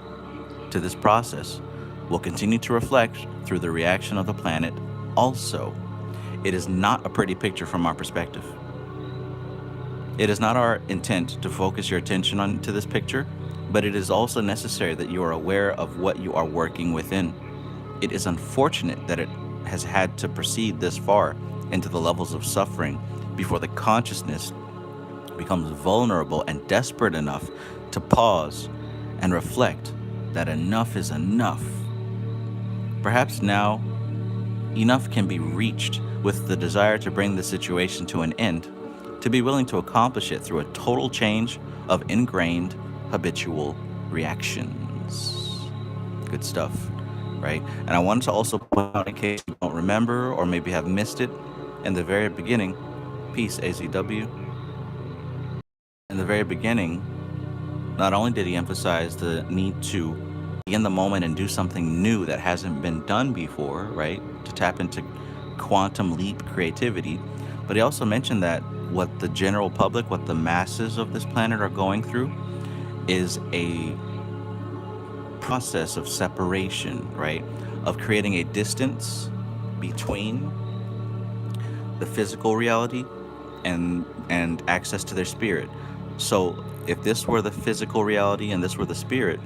to this process will continue to reflect through the reaction of the planet also. It is not a pretty picture from our perspective. It is not our intent to focus your attention onto this picture, but it is also necessary that you are aware of what you are working within. It is unfortunate that it has had to proceed this far into the levels of suffering before the consciousness becomes vulnerable and desperate enough to pause and reflect that enough is enough. Perhaps now, enough can be reached with the desire to bring the situation to an end, to be willing to accomplish it through a total change of ingrained habitual reactions. Good stuff, right? And I wanted to also point out, in case you don't remember or maybe have missed it, in the very beginning, peace AZW, in the very beginning, not only did he emphasize the need to be in the moment and do something new that hasn't been done before, right? To tap into quantum leap creativity, but he also mentioned that what the general public, what the masses of this planet are going through is a process of separation, right? of creating a distance between the physical reality and access to their spirit. So if this were the physical reality and this were the spirit,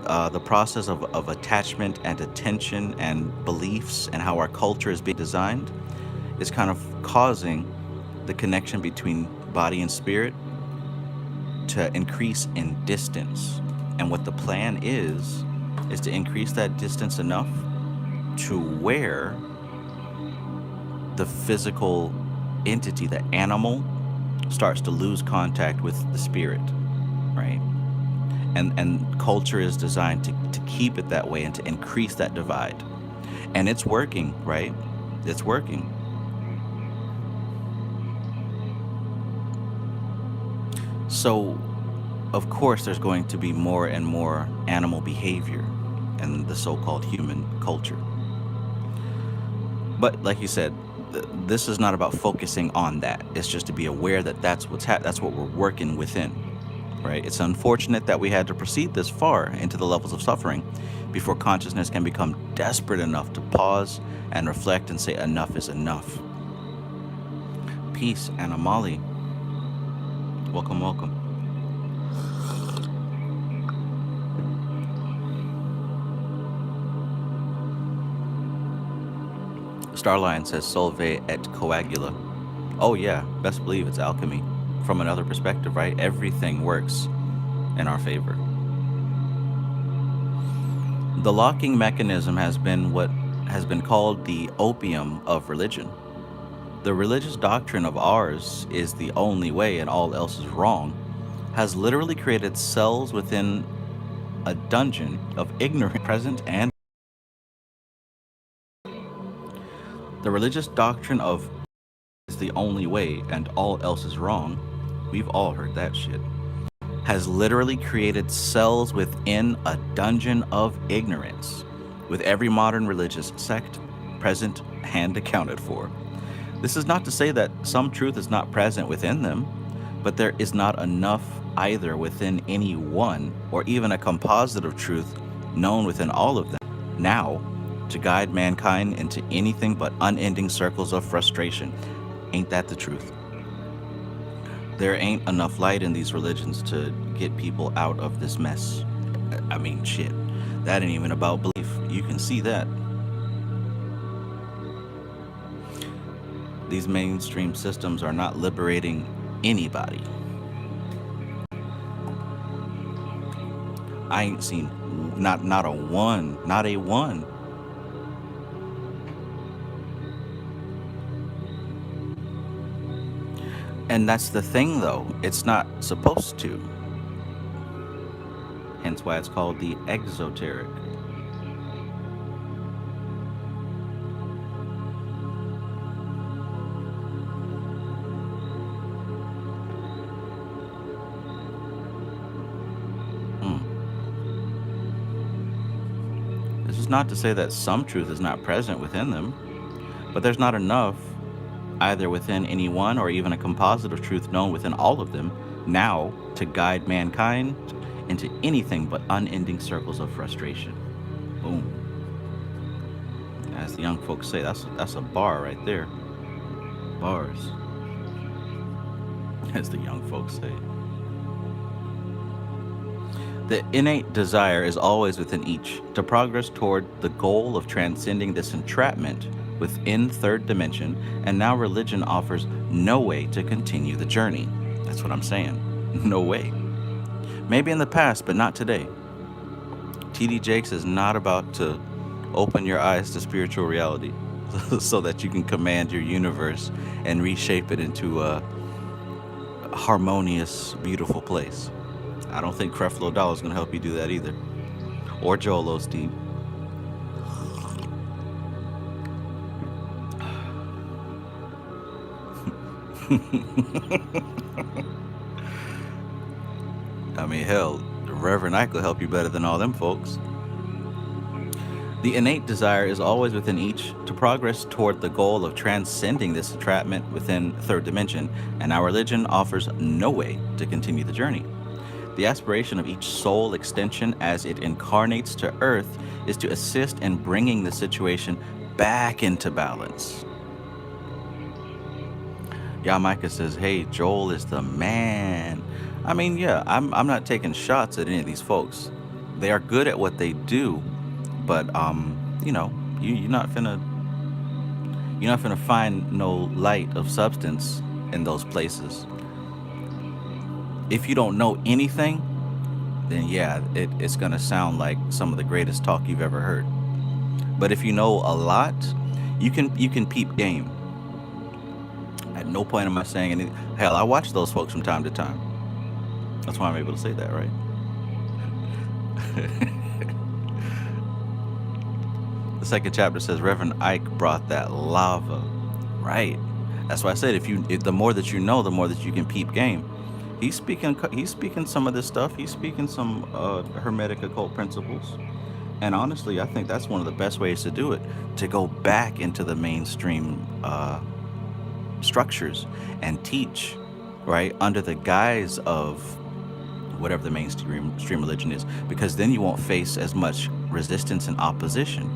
the process of attachment and attention and beliefs and how our culture is being designed is kind of causing the connection between body and spirit to increase in distance. And what the plan is to increase that distance enough to where the physical entity, the animal, starts to lose contact with the spirit, right? And culture is designed to keep it that way and to increase that divide. And it's working, right? It's working. So, of course, there's going to be more and more animal behavior in the so-called human culture. But like you said, this is not about focusing on that. It's just to be aware that that's that's what we're working within, right? It's unfortunate that we had to proceed this far into the levels of suffering before consciousness can become desperate enough to pause and reflect and say enough is enough. Peace, Anamali. Welcome, welcome. Starline says solve et coagula. Oh yeah, best believe it's alchemy. From another perspective, right? Everything works in our favor. The locking mechanism has been what has been called the opium of religion. The religious doctrine of ours is the only way and all else is wrong has literally created cells within a dungeon of ignorant present and the religious doctrine of is the only way and all else is wrong. We've all heard that shit. Has literally created cells within a dungeon of ignorance, with every modern religious sect present and accounted for. This is not to say that some truth is not present within them, but there is not enough either within any one or even a composite of truth known within all of them now to guide mankind into anything but unending circles of frustration. Ain't that the truth? There ain't enough light in these religions to get people out of this mess. I mean, shit. That ain't even about belief. You can see that. These mainstream systems are not liberating anybody. I ain't seen not a one. And that's the thing, though. It's not supposed to. Hence why it's called the exoteric. This is not to say that some truth is not present within them, but there's not enough either within any one or even a composite of truth known within all of them now to guide mankind into anything but unending circles of frustration. Boom. As the young folks say, that's a bar right there. Bars. As the young folks say. The innate desire is always within each to progress toward the goal of transcending this entrapment within third dimension, and now religion offers no way to continue the journey. That's what I'm saying. No way. Maybe in the past, but not today. TD Jakes is not about to open your eyes to spiritual reality so that you can command your universe and reshape it into a harmonious, beautiful place. I don't think Creflo Dollar is going to help you do that either. Or Joel Osteen. I mean, hell, Reverend Ike will help you better than all them folks. The innate desire is always within each to progress toward the goal of transcending this entrapment within third dimension, and our religion offers no way to continue the journey. The aspiration of each soul extension as it incarnates to Earth is to assist in bringing the situation back into balance. Yamaika says, "Hey, Joel is the man." I mean, yeah, I'm not taking shots at any of these folks. They are good at what they do, but you know, you're not finna find no light of substance in those places. If you don't know anything, then yeah, it's gonna sound like some of the greatest talk you've ever heard. But if you know a lot, you can peep game. At no point am I saying anything. Hell, I watch those folks from time to time. That's why I'm able to say that, right? The second chapter says Reverend Ike brought that lava, right? That's why I said the more that you know, the more that you can peep game. He's speaking some of this stuff. He's speaking some hermetic occult principles. And honestly, I think that's one of the best ways to do it, to go back into the mainstream structures and teach, right, under the guise of whatever the mainstream religion is, because then you won't face as much resistance and opposition.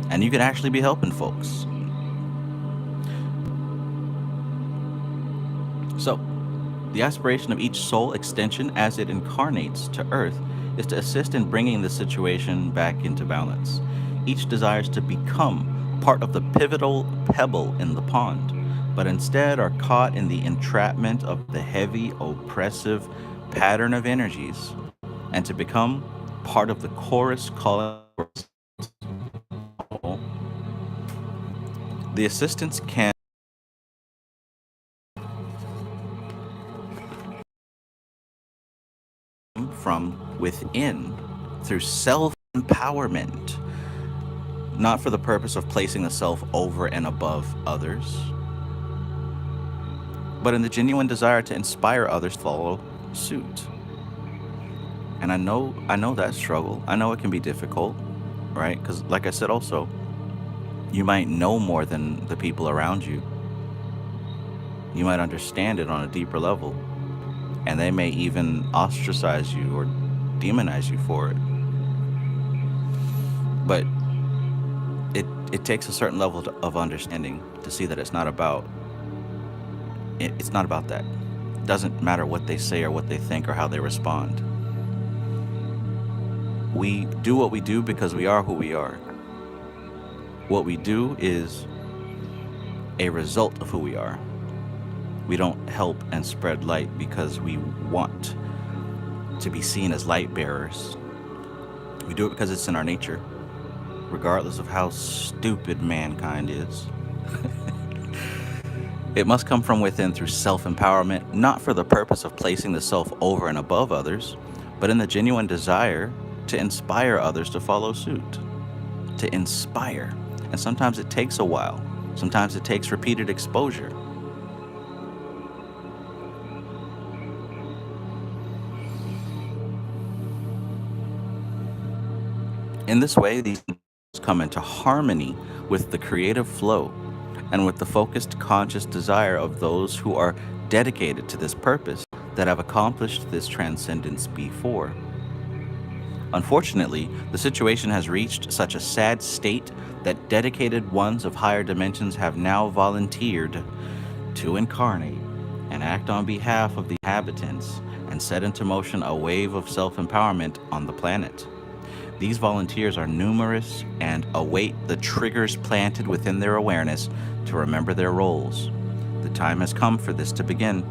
And you can actually be helping folks. So, the aspiration of each soul extension as it incarnates to Earth is to assist in bringing the situation back into balance. Each desires to become part of the pivotal pebble in the pond, but instead are caught in the entrapment of the heavy, oppressive pattern of energies, and to become part of the chorus calling. The assistance can from within through self empowerment, not for the purpose of placing the self over and above others, but in the genuine desire to inspire others to follow suit. And I know that struggle. I know it can be difficult, right? Because, like I said, also, you might know more than the people around you. You might understand it on a deeper level, and they may even ostracize you or demonize you for it. But it takes a certain level of understanding to see that it's not about that. It doesn't matter what they say or what they think or how they respond. We do what we do because we are who we are. What we do is a result of who we are. We don't help and spread light because we want to be seen as light bearers. We do it because it's in our nature, regardless of how stupid mankind is. It must come from within through self-empowerment, not for the purpose of placing the self over and above others, but in the genuine desire to inspire others to follow suit. To inspire. And sometimes it takes a while. Sometimes it takes repeated exposure. In this way, these come into harmony with the creative flow and with the focused conscious desire of those who are dedicated to this purpose, that have accomplished this transcendence before. Unfortunately, the situation has reached such a sad state that dedicated ones of higher dimensions have now volunteered to incarnate and act on behalf of the inhabitants and set into motion a wave of self-empowerment on the planet. These volunteers are numerous and await the triggers planted within their awareness to remember their roles. The time has come for this to begin.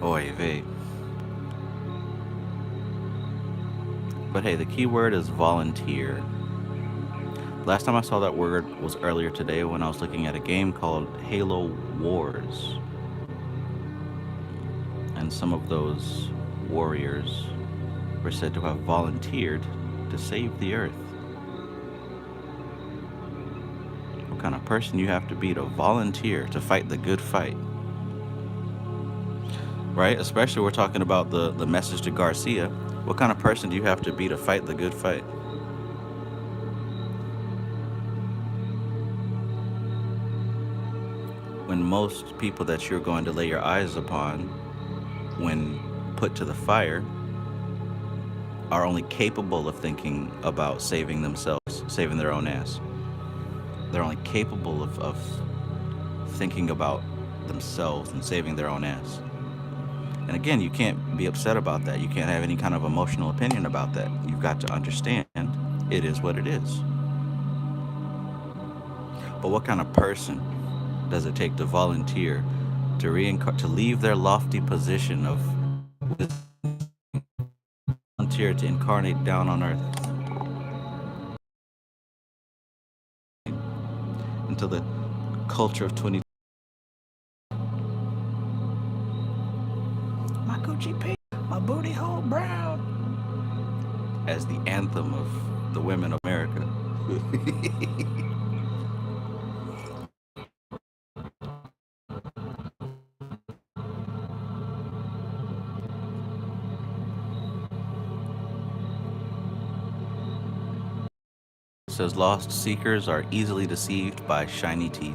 Oy vey. But hey, the key word is volunteer. Last time I saw that word was earlier today when I was looking at a game called Halo Wars. And some of those warriors were said to have volunteered to save the earth. What kind of person you have to be to volunteer to fight the good fight? Right? Especially we're talking about the message to Garcia. What kind of person do you have to be to fight the good fight? when most people that you're going to lay your eyes upon when put to the fire are only capable of thinking about saving themselves, saving their own ass. They're only capable of thinking about themselves and saving their own ass. And again, you can't be upset about that. You can't have any kind of emotional opinion about that. You've got to understand it is what it is. But what kind of person does it take to volunteer to leave their lofty position of volunteer to incarnate down on earth into the culture of 20? My Gucci pink, my booty hole brown, as the anthem of the women of America. It says lost seekers are easily deceived by shiny teeth.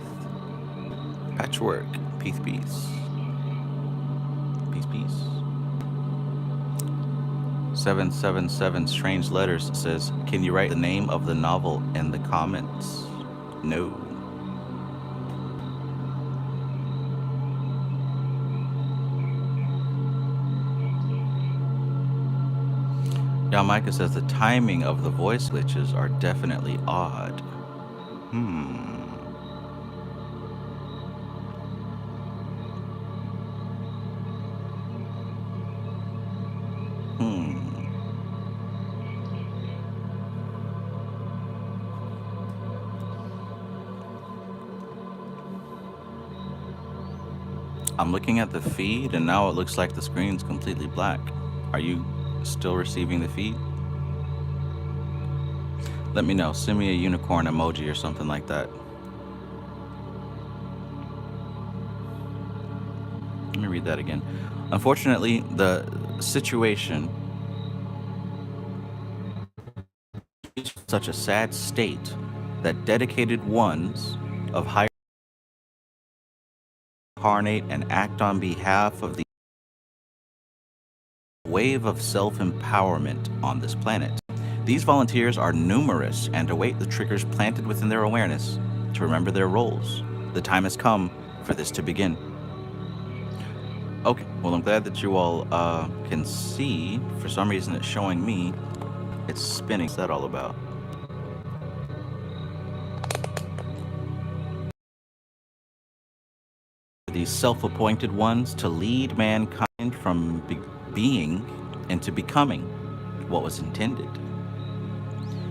Patchwork, peace, peace. Peace, peace. 777 Strange Letters says, can you write the name of the novel in the comments? No. Yamaika says the timing of the voice glitches are definitely odd. I'm looking at the feed and now it looks like the screen's completely black. Are you still receiving the feed? Let me know. Send me a unicorn emoji or something like that. Let me read that again. Unfortunately, the situation is such a sad state that dedicated ones of higher incarnate and act on behalf of the wave of self-empowerment on this planet. These volunteers are numerous and await the triggers planted within their awareness to remember their roles. The time has come for this to begin. Okay, well, I'm glad that you all can see. For some reason, it's showing me it's spinning. What's that all about? These self-appointed ones to lead mankind from being into becoming what was intended.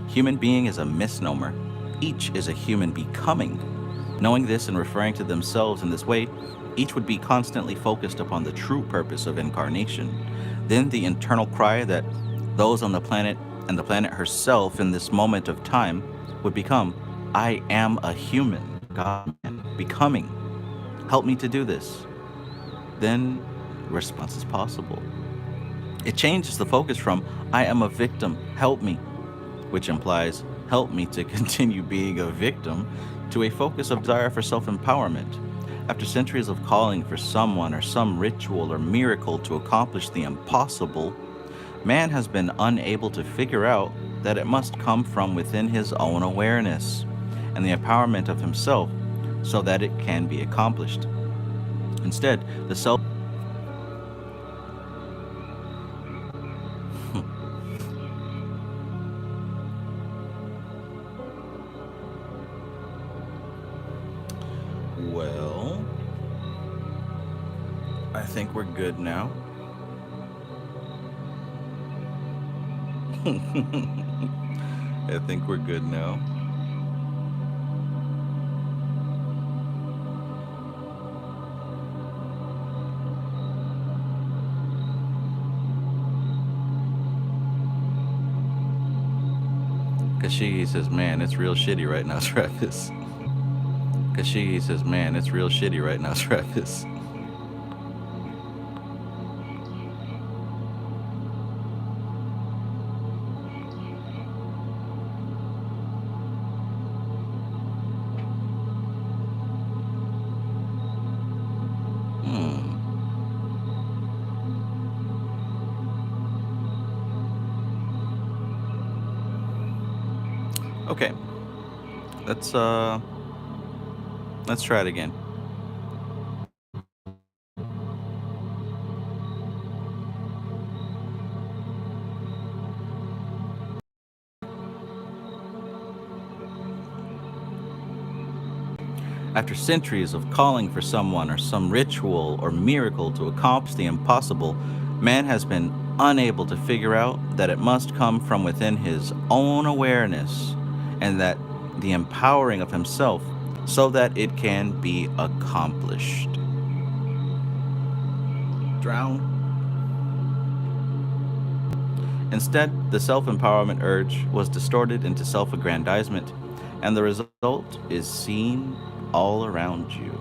Human being is a misnomer. Each is a human becoming. Knowing this and referring to themselves in this way, each would be constantly focused upon the true purpose of incarnation. Then the internal cry that those on the planet and the planet herself in this moment of time would become, I am a human, God, becoming. Help me to do this. Then response is possible. It changes the focus from, I am a victim, help me, which implies, help me to continue being a victim, to a focus of desire for self-empowerment. After centuries of calling for someone or some ritual or miracle to accomplish the impossible, man has been unable to figure out that it must come from within his own awareness and the empowerment of himself so that it can be accomplished. Instead, the self Well, I think we're good now. I think we're good now. Kashigi says, man, it's real shitty right now, Travis. Kashigi says, man, it's real shitty right now, Travis. Okay, let's let's try it again. After centuries of calling for someone or some ritual or miracle to accomplish the impossible, man has been unable to figure out that it must come from within his own awareness and that the empowering of himself so that it can be accomplished. Drown. Instead, the self empowerment urge was distorted into self aggrandizement, and the result is seen all around you.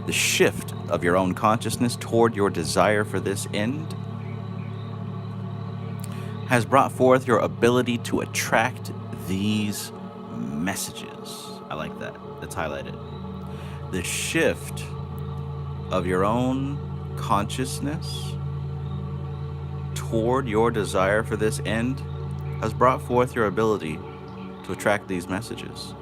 The shift of your own consciousness toward your desire for this end has brought forth your ability to attract these messages. I like that. It's highlighted. The shift of your own consciousness toward your desire for this end has brought forth your ability to attract these messages.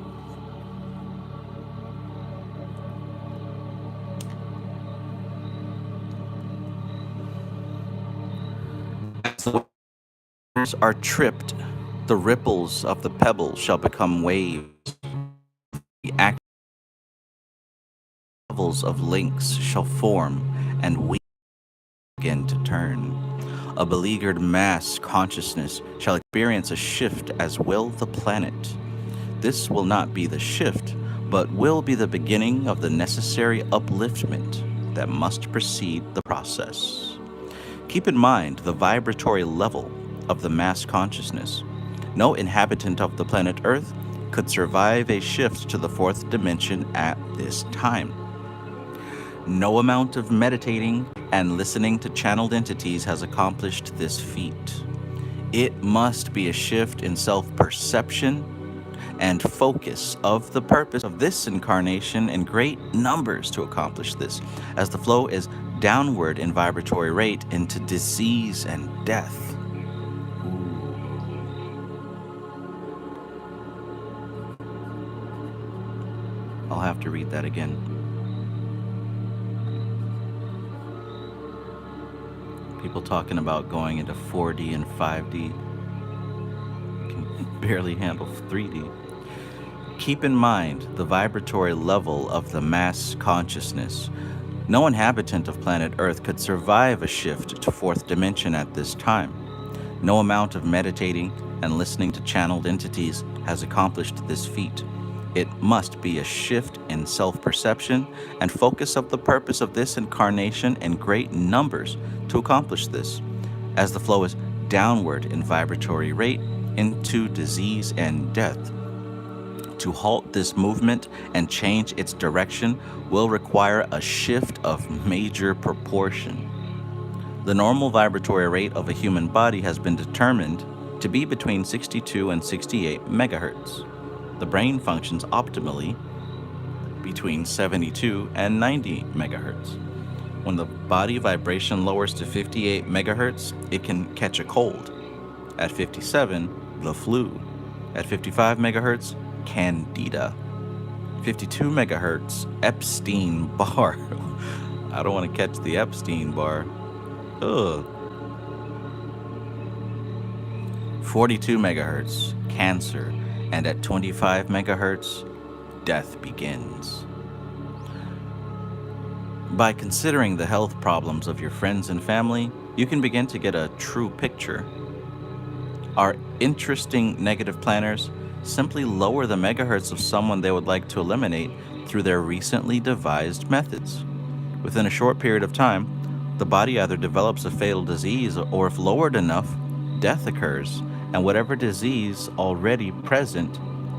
As the waters are tripped, the ripples of the pebbles shall become waves. The active levels of links shall form, and we begin to turn. A beleaguered mass consciousness shall experience a shift, as will the planet. This will not be the shift, but will be the beginning of the necessary upliftment that must precede the process. Keep in mind the vibratory level of the mass consciousness. No inhabitant of the planet Earth could survive a shift to the fourth dimension at this time. No amount of meditating and listening to channeled entities has accomplished this feat. It must be a shift in self-perception and focus of the purpose of this incarnation in great numbers to accomplish this, as the flow is downward in vibratory rate into disease and death. I'll have to read that again. People talking about going into 4D and 5D can barely handle 3D. Keep in mind the vibratory level of the mass consciousness. No inhabitant of planet Earth could survive a shift to fourth dimension at this time. No amount of meditating and listening to channeled entities has accomplished this feat. It must be a shift in self-perception and focus of the purpose of this incarnation in great numbers to accomplish this, as the flow is downward in vibratory rate into disease and death. To halt this movement and change its direction will require a shift of major proportion. The normal vibratory rate of a human body has been determined to be between 62 and 68 megahertz. The brain functions optimally between 72 and 90 megahertz. When the body vibration lowers to 58 megahertz, it can catch a cold. At 57, the flu. At 55 megahertz, candida. 52 megahertz, Epstein-Barr. I don't want to catch the Epstein-Barr. Ugh. 42 megahertz, cancer. And at 25 megahertz, death begins. By considering the health problems of your friends and family, you can begin to get a true picture. Our interesting negative planners simply lower the megahertz of someone they would like to eliminate through their recently devised methods. Within a short period of time, the body either develops a fatal disease or, if lowered enough, death occurs, and whatever disease already present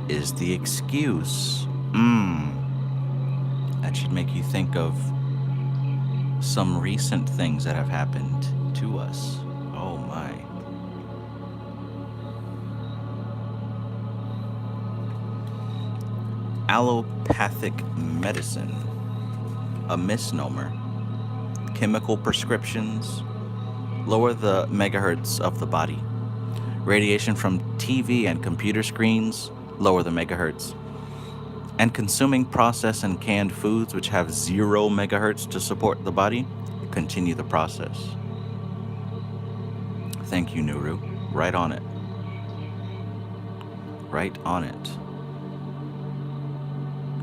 is the excuse. That should make you think of some recent things that have happened to us. Oh my. Allopathic medicine, a misnomer. Chemical prescriptions lower the megahertz of the body. Radiation from TV and computer screens lower the megahertz. And consuming processed and canned foods which have 0 megahertz to support the body, continue the process. Thank you, Nuru. Right on it. Right on it.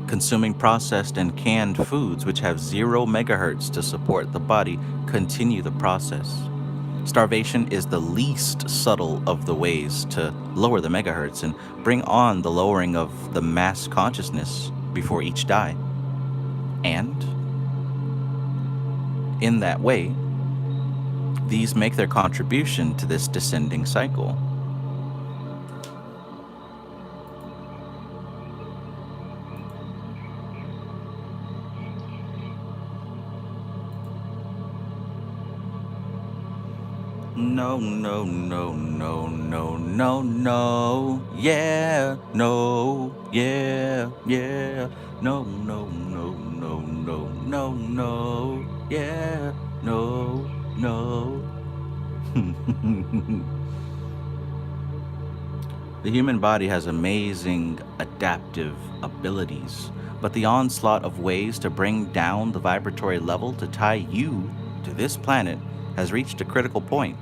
Consuming processed and canned foods which have 0 megahertz to support the body, continue the process. Starvation is the least subtle of the ways to lower the megahertz and bring on the lowering of the mass consciousness before each die. And in that way, these make their contribution to this descending cycle. No, no, no, no, no, no, no, yeah, no, yeah, yeah, no, no, no, no, no, no, no, yeah, no, no. The human body has amazing adaptive abilities, but the onslaught of ways to bring down the vibratory level to tie you to this planet has reached a critical point.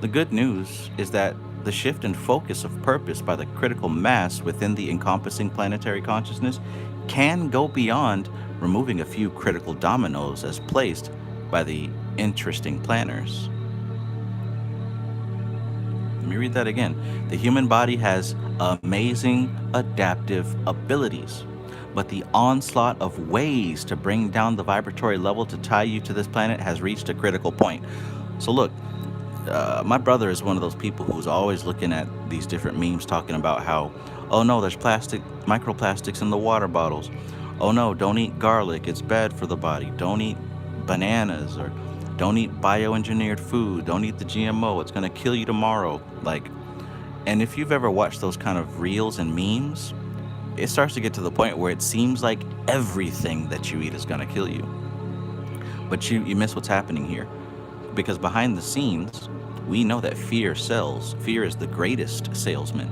The good news is that the shift in focus of purpose by the critical mass within the encompassing planetary consciousness can go beyond removing a few critical dominoes as placed by the interesting planners. Let me read that again. The human body has amazing adaptive abilities, but the onslaught of ways to bring down the vibratory level to tie you to this planet has reached a critical point. So look, my brother is one of those people who's always looking at these different memes talking about how, oh no, there's microplastics in the water bottles. Oh no, don't eat garlic, it's bad for the body. Don't eat bananas, or don't eat bioengineered food. Don't eat the GMO, it's gonna kill you tomorrow. And if you've ever watched those kind of reels and memes, it starts to get to the point where it seems like everything that you eat is gonna kill you. But you miss what's happening here. Because behind the scenes, we know that fear sells. Fear is the greatest salesman.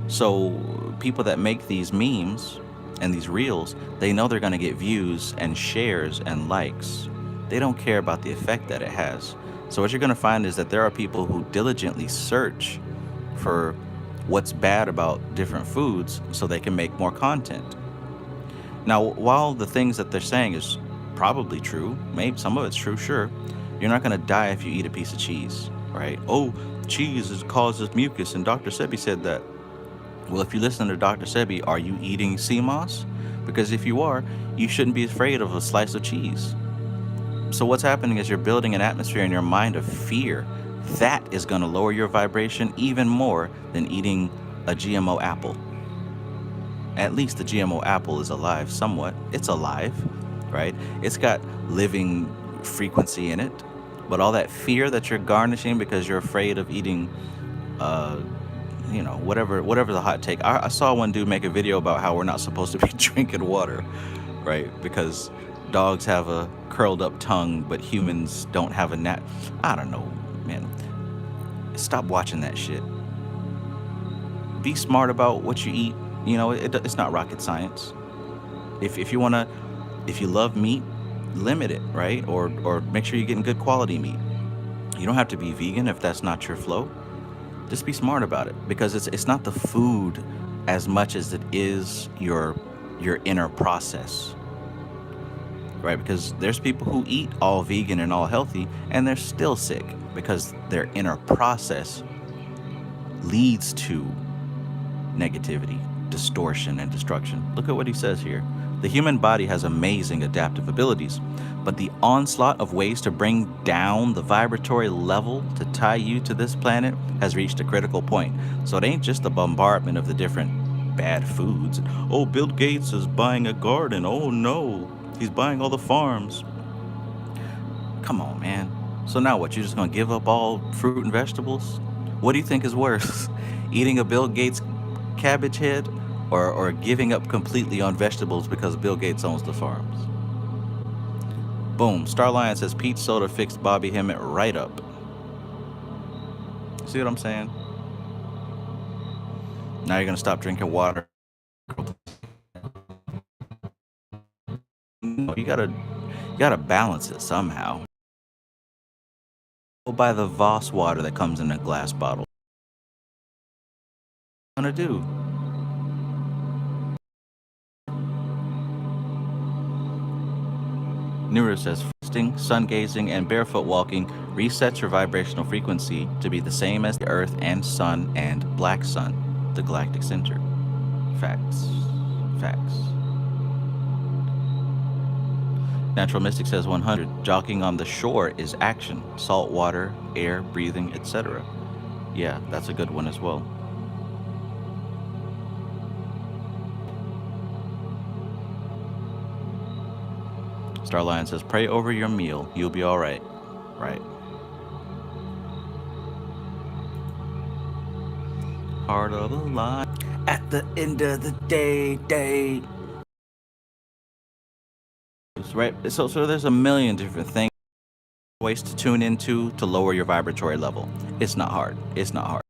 So people that make these memes and these reels, they know they're going to get views and shares and likes. They don't care about the effect that it has. So what you're going to find is that there are people who diligently search for what's bad about different foods so they can make more content. Now, while the things that they're saying is probably true, maybe some of it's true, sure, you're not going to die if you eat a piece of cheese, right? Oh, cheese causes mucus, and Dr. Sebi said that. Well, if you listen to Dr. Sebi, are you eating sea moss? Because if you are, you shouldn't be afraid of a slice of cheese. So what's happening is you're building an atmosphere in your mind of fear. That is going to lower your vibration even more than eating a GMO apple. At least the GMO apple is alive somewhat. It's alive, right? It's got living frequency in it. But all that fear that you're garnishing because you're afraid of eating, whatever the hot take. I saw one dude make a video about how we're not supposed to be drinking water, right? Because dogs have a curled up tongue, but humans don't have a I don't know, man. Stop watching that shit. Be smart about what you eat. It's not rocket science. If you love meat, limit it, right? Or make sure you're getting good quality meat. You don't have to be vegan if that's not your flow. Just be smart about it, because it's not the food as much as it is your inner process, right? Because there's people who eat all vegan and all healthy and they're still sick because their inner process leads to negativity, distortion, and destruction. Look at what he says here. The human body has amazing adaptive abilities, but the onslaught of ways to bring down the vibratory level to tie you to this planet has reached a critical point. So it ain't just the bombardment of the different bad foods. Oh, Bill Gates is buying a garden. Oh no, he's buying all the farms. Come on, man. So now what? You're just gonna give up all fruit and vegetables? What do you think is worse? Eating a Bill Gates cabbage head, or giving up completely on vegetables because Bill Gates owns the farms? Boom. Starlion says peach soda fixed Bobby Hemmett right up. See what I'm saying? Now you're gonna stop drinking water. No, you gotta balance it somehow. Go buy the Voss water that comes in a glass bottle. What are you gonna do? Nuru says fasting, sun gazing, and barefoot walking resets your vibrational frequency to be the same as the Earth and Sun and Black Sun, the galactic center. Facts. Facts. Natural Mystic says 100. Jogging on the shore is action. Salt water, air, breathing, etc. Yeah, that's a good one as well. Starlion says, pray over your meal. You'll be all right. Right. Heart of the line. At the end of the day. Right. So there's a million different things, ways to tune into to lower your vibratory level. It's not hard. It's not hard.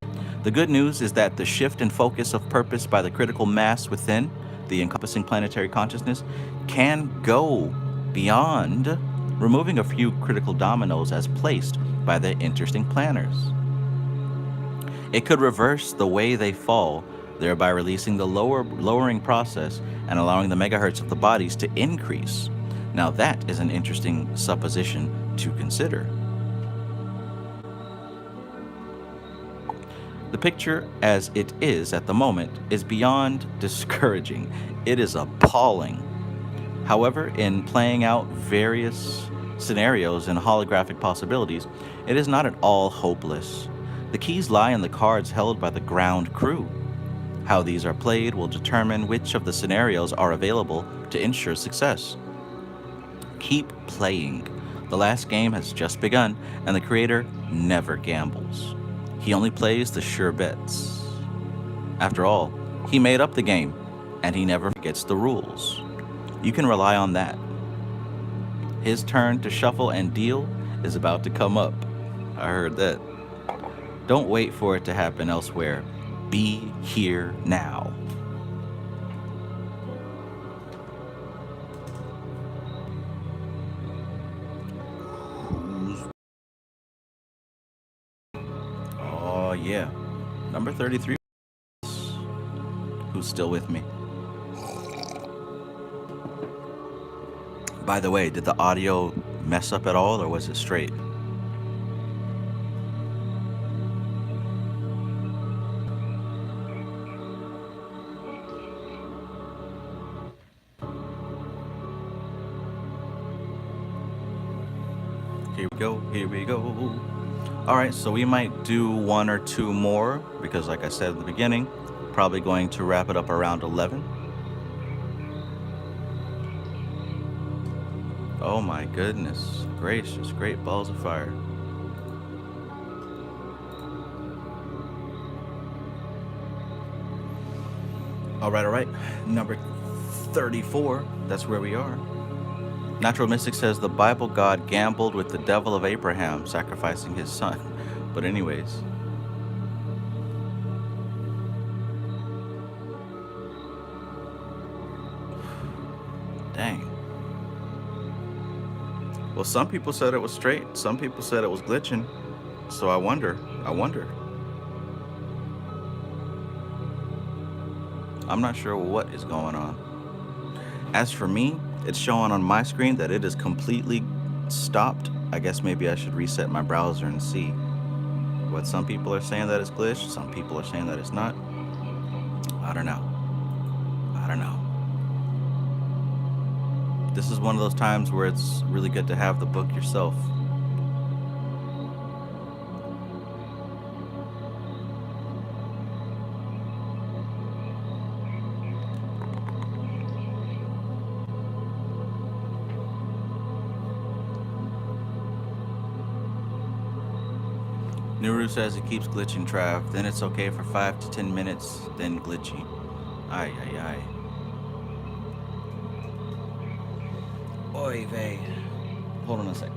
The good news is that the shift in focus of purpose by the critical mass within the encompassing planetary consciousness can go beyond removing a few critical dominoes as placed by the interesting planners. It could reverse the way they fall, thereby releasing the lowering process and allowing the megahertz of the bodies to increase. Now that is an interesting supposition to consider. The picture as it is at the moment is beyond discouraging. It is appalling. However, in playing out various scenarios and holographic possibilities, it is not at all hopeless. The keys lie in the cards held by the ground crew. How these are played will determine which of the scenarios are available to ensure success. Keep playing. The last game has just begun, and the creator never gambles. He only plays the sure bets. After all, he made up the game, and he never forgets the rules. You can rely on that. His turn to shuffle and deal is about to come up. I heard that. Don't wait for it to happen elsewhere. Be here now. Oh, yeah. Number 33. Who's still with me? By the way, did the audio mess up at all, or was it straight? Here we go. All right, so we might do one or two more because, like I said at the beginning, probably going to wrap it up around 11. Oh my goodness gracious, great balls of fire. All right. Number 34, that's where we are. Natural Mystic says the Bible God gambled with the devil of Abraham, sacrificing his son. But anyways. Dang. Well, some people said it was straight. Some people said it was glitching. So I wonder. I'm not sure what is going on. As for me, it's showing on my screen that it is completely stopped. I guess maybe I should reset my browser and see. What some people are saying that it's glitched, some people are saying that it's not. I don't know. This is one of those times where it's really good to have the book yourself. Nuru says it keeps glitching, Trav. Then it's okay for 5 to 10 minutes, then glitchy. Aye. Oy vey. Hold on a sec.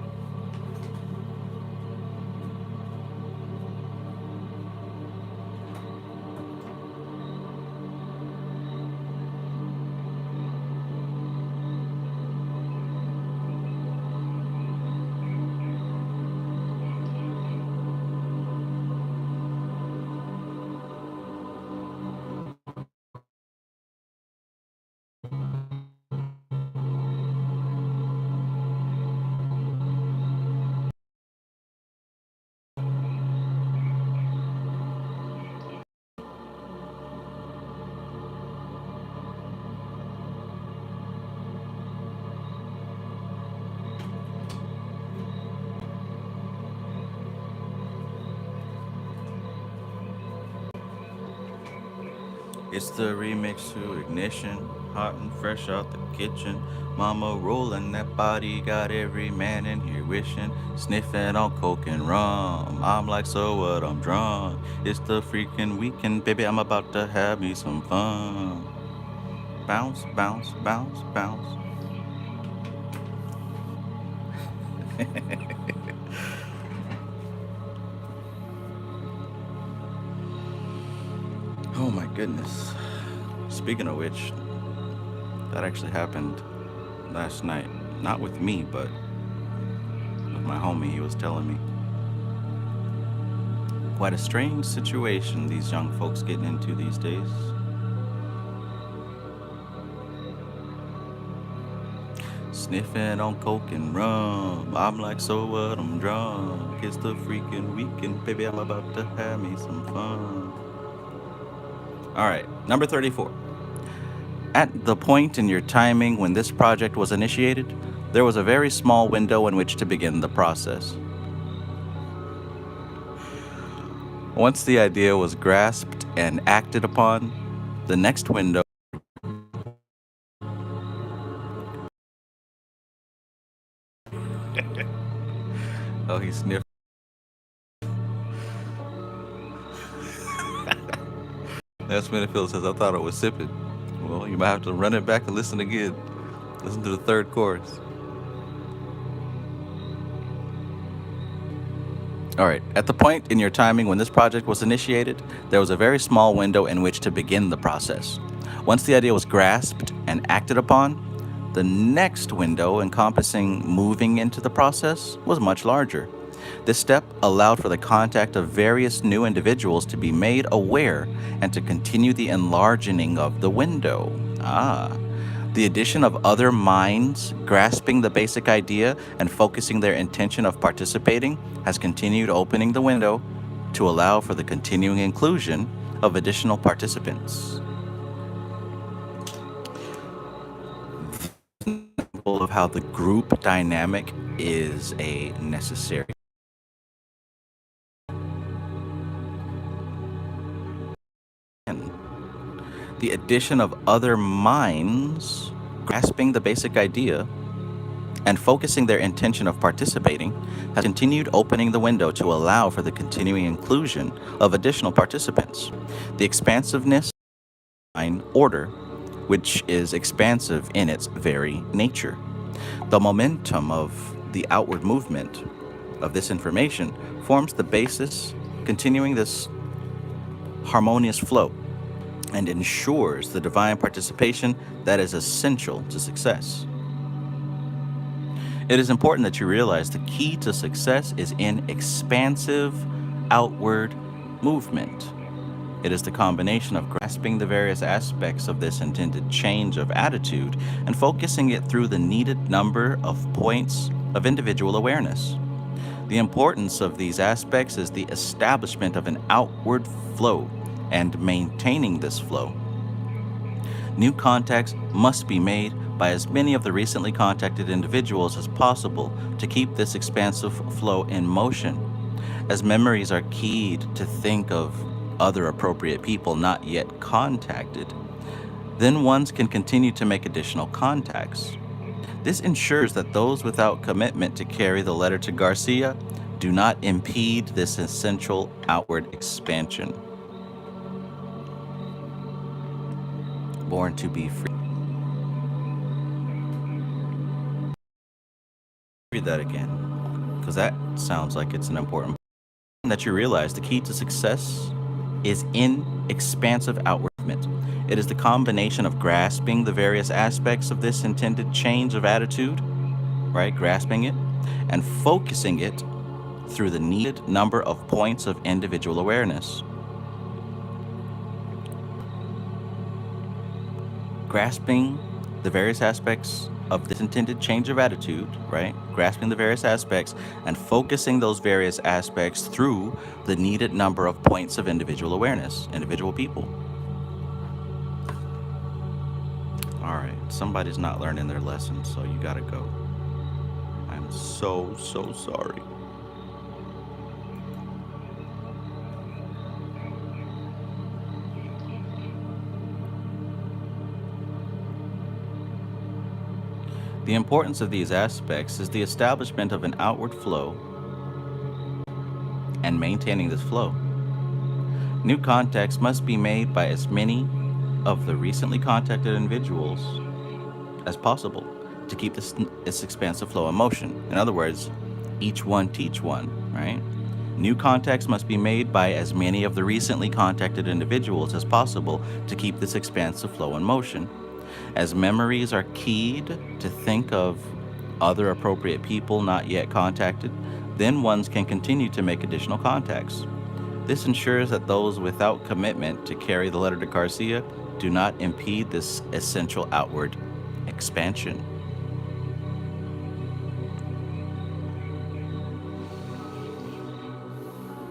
It's the remix to Ignition, hot and fresh out the kitchen. Mama rolling that body, got every man in here wishing, sniffing on coke and rum. I'm like, so what? I'm drunk. It's the freaking weekend, baby. I'm about to have me some fun. Bounce, bounce, bounce, bounce. Oh my goodness. Speaking of which, that actually happened last night. Not with me, but with my homie. He was telling me quite a strange situation these young folks getting into these days. Sniffing on coke and rum. I'm like, so what? I'm drunk. It's the freaking weekend, baby. I'm about to have me some fun. All right, number 34. At the point in your timing when this project was initiated, there was a very small window in which to begin the process. Once the idea was grasped and acted upon, the next window. Oh, he sniffed. That's when it feels says, I thought it was sipping. Well, you might have to run it back and listen again. Listen to the third chorus. All right. At the point in your timing when this project was initiated, there was a very small window in which to begin the process. Once the idea was grasped and acted upon, the next window encompassing moving into the process was much larger. This step allowed for the contact of various new individuals to be made aware and to continue the enlarging of the window. The addition of other minds grasping the basic idea and focusing their intention of participating has continued opening the window to allow for the continuing inclusion of additional participants. Of how the group dynamic is a necessary. The addition of other minds grasping the basic idea and focusing their intention of participating has continued opening the window to allow for the continuing inclusion of additional participants. The expansiveness of order, which is expansive in its very nature. The momentum of the outward movement of this information forms the basis, continuing this harmonious flow, and ensures the divine participation that is essential to success. It is important that you realize the key to success is in expansive outward movement. It is the combination of grasping the various aspects of this intended change of attitude and focusing it through the needed number of points of individual awareness. The importance of these aspects is the establishment of an outward flow and maintaining this flow. New contacts must be made by as many of the recently contacted individuals as possible to keep this expansive flow in motion. As memories are keyed to think of other appropriate people not yet contacted, then ones can continue to make additional contacts. This ensures that those without commitment to carry the letter to Garcia do not impede this essential outward expansion. Born to be free. Read that again, because that sounds like it's an important point. That you realize the key to success is in expansive outward movement. It is the combination of grasping the various aspects of this intended change of attitude, right? Grasping it and focusing it through the needed number of points of individual awareness. Grasping the various aspects of this intended change of attitude, right? Grasping the various aspects and focusing those various aspects through the needed number of points of individual awareness, individual people. All right, somebody's not learning their lesson, so you gotta go. I'm so sorry. The importance of these aspects is the establishment of an outward flow and maintaining this flow. New contacts must be made by as many of the recently contacted individuals as possible to keep this expansive flow in motion. In other words, each one teach one, right? New contacts must be made by as many of the recently contacted individuals as possible to keep this expansive flow in motion. As memories are keyed to think of other appropriate people not yet contacted, then ones can continue to make additional contacts. This ensures that those without commitment to carry the letter to Garcia do not impede this essential outward expansion.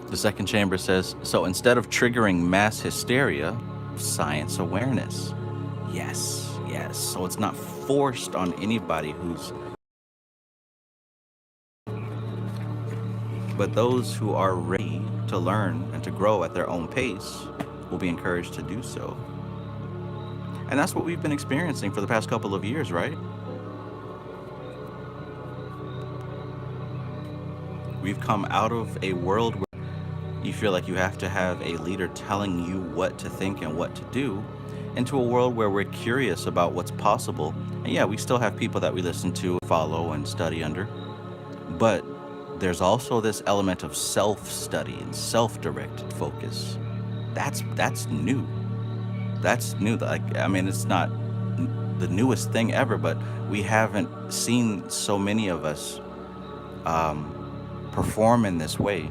The second chamber says, so instead of triggering mass hysteria, science awareness. Yes. So it's not forced on anybody but those who are ready to learn and to grow at their own pace will be encouraged to do so. And that's what we've been experiencing for the past couple of years, right? We've come out of a world where you feel like you have to have a leader telling you what to think and what to do, into a world where we're curious about what's possible. And yeah, we still have people that we listen to, follow, and study under. But there's also this element of self-study and self-directed focus. That's new. That's new. It's not the newest thing ever, but we haven't seen so many of us perform in this way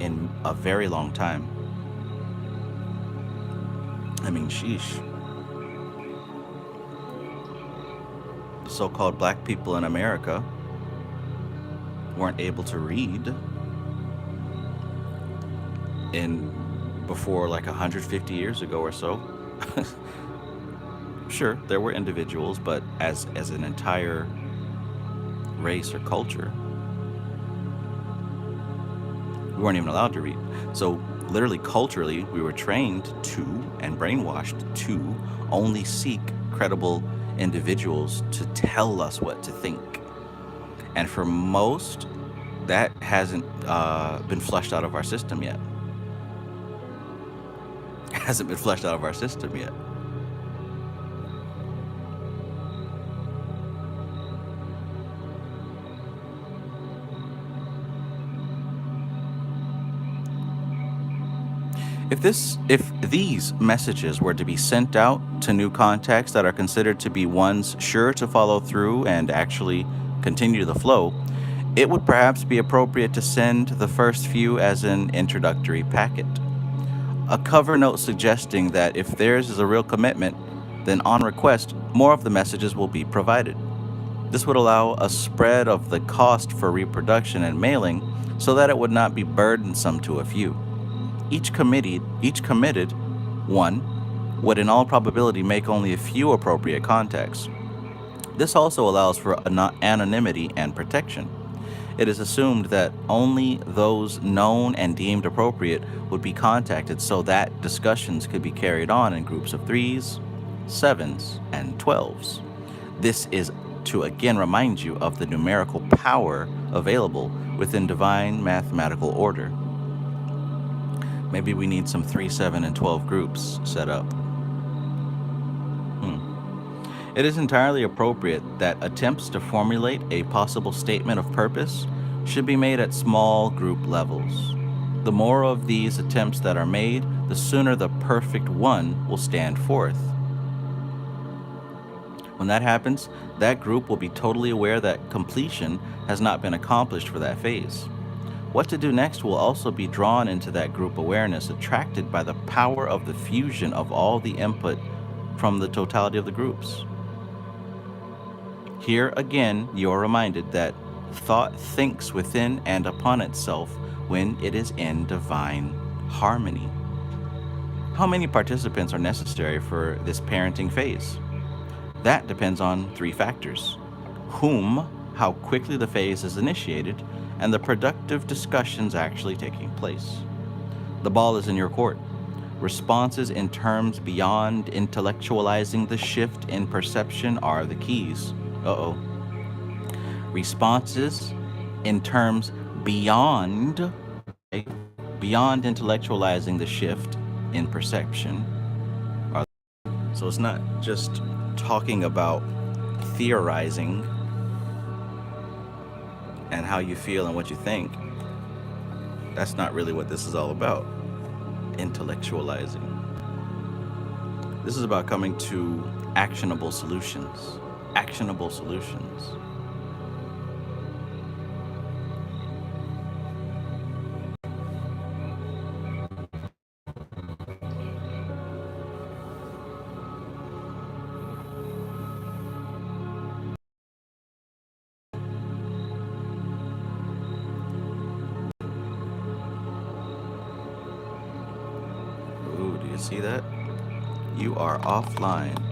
in a very long time. Sheesh. The so-called black people in America weren't able to read before like 150 years ago or so. Sure, there were individuals, but as an entire race or culture, we weren't even allowed to read. So literally culturally, we were trained to and brainwashed to only seek credible individuals to tell us what to think. And for most, that hasn't been flushed out of our system yet. It hasn't been flushed out of our system yet. If these messages were to be sent out to new contacts that are considered to be ones sure to follow through and actually continue the flow, it would perhaps be appropriate to send the first few as an introductory packet. A cover note suggesting that if theirs is a real commitment, then on request, more of the messages will be provided. This would allow a spread of the cost for reproduction and mailing so that it would not be burdensome to a few. Each committed one would in all probability make only a few appropriate contacts. This also allows for anonymity and protection. It is assumed that only those known and deemed appropriate would be contacted so that discussions could be carried on in groups of 3s, 7s, and 12s. This is to again remind you of the numerical power available within divine mathematical order. Maybe we need some 3, 7, and 12 groups set up. It is entirely appropriate that attempts to formulate a possible statement of purpose should be made at small group levels. The more of these attempts that are made, the sooner the perfect one will stand forth. When that happens, that group will be totally aware that completion has not been accomplished for that phase. What to do next will also be drawn into that group awareness, attracted by the power of the fusion of all the input from the totality of the groups. Here again, you are reminded that thought thinks within and upon itself when it is in divine harmony. How many participants are necessary for this parenting phase? That depends on 3 factors: whom, how quickly the phase is initiated, and the productive discussions actually taking place. The ball is in your court. Responses in terms beyond intellectualizing the shift in perception are the keys Responses in terms beyond, okay, beyond intellectualizing the shift in perception. So it's not just talking about theorizing and how you feel and what you think. That's not really what this is all about. Intellectualizing. This is about coming to actionable solutions. Actionable solutions. Ooh, do you see that? You are offline.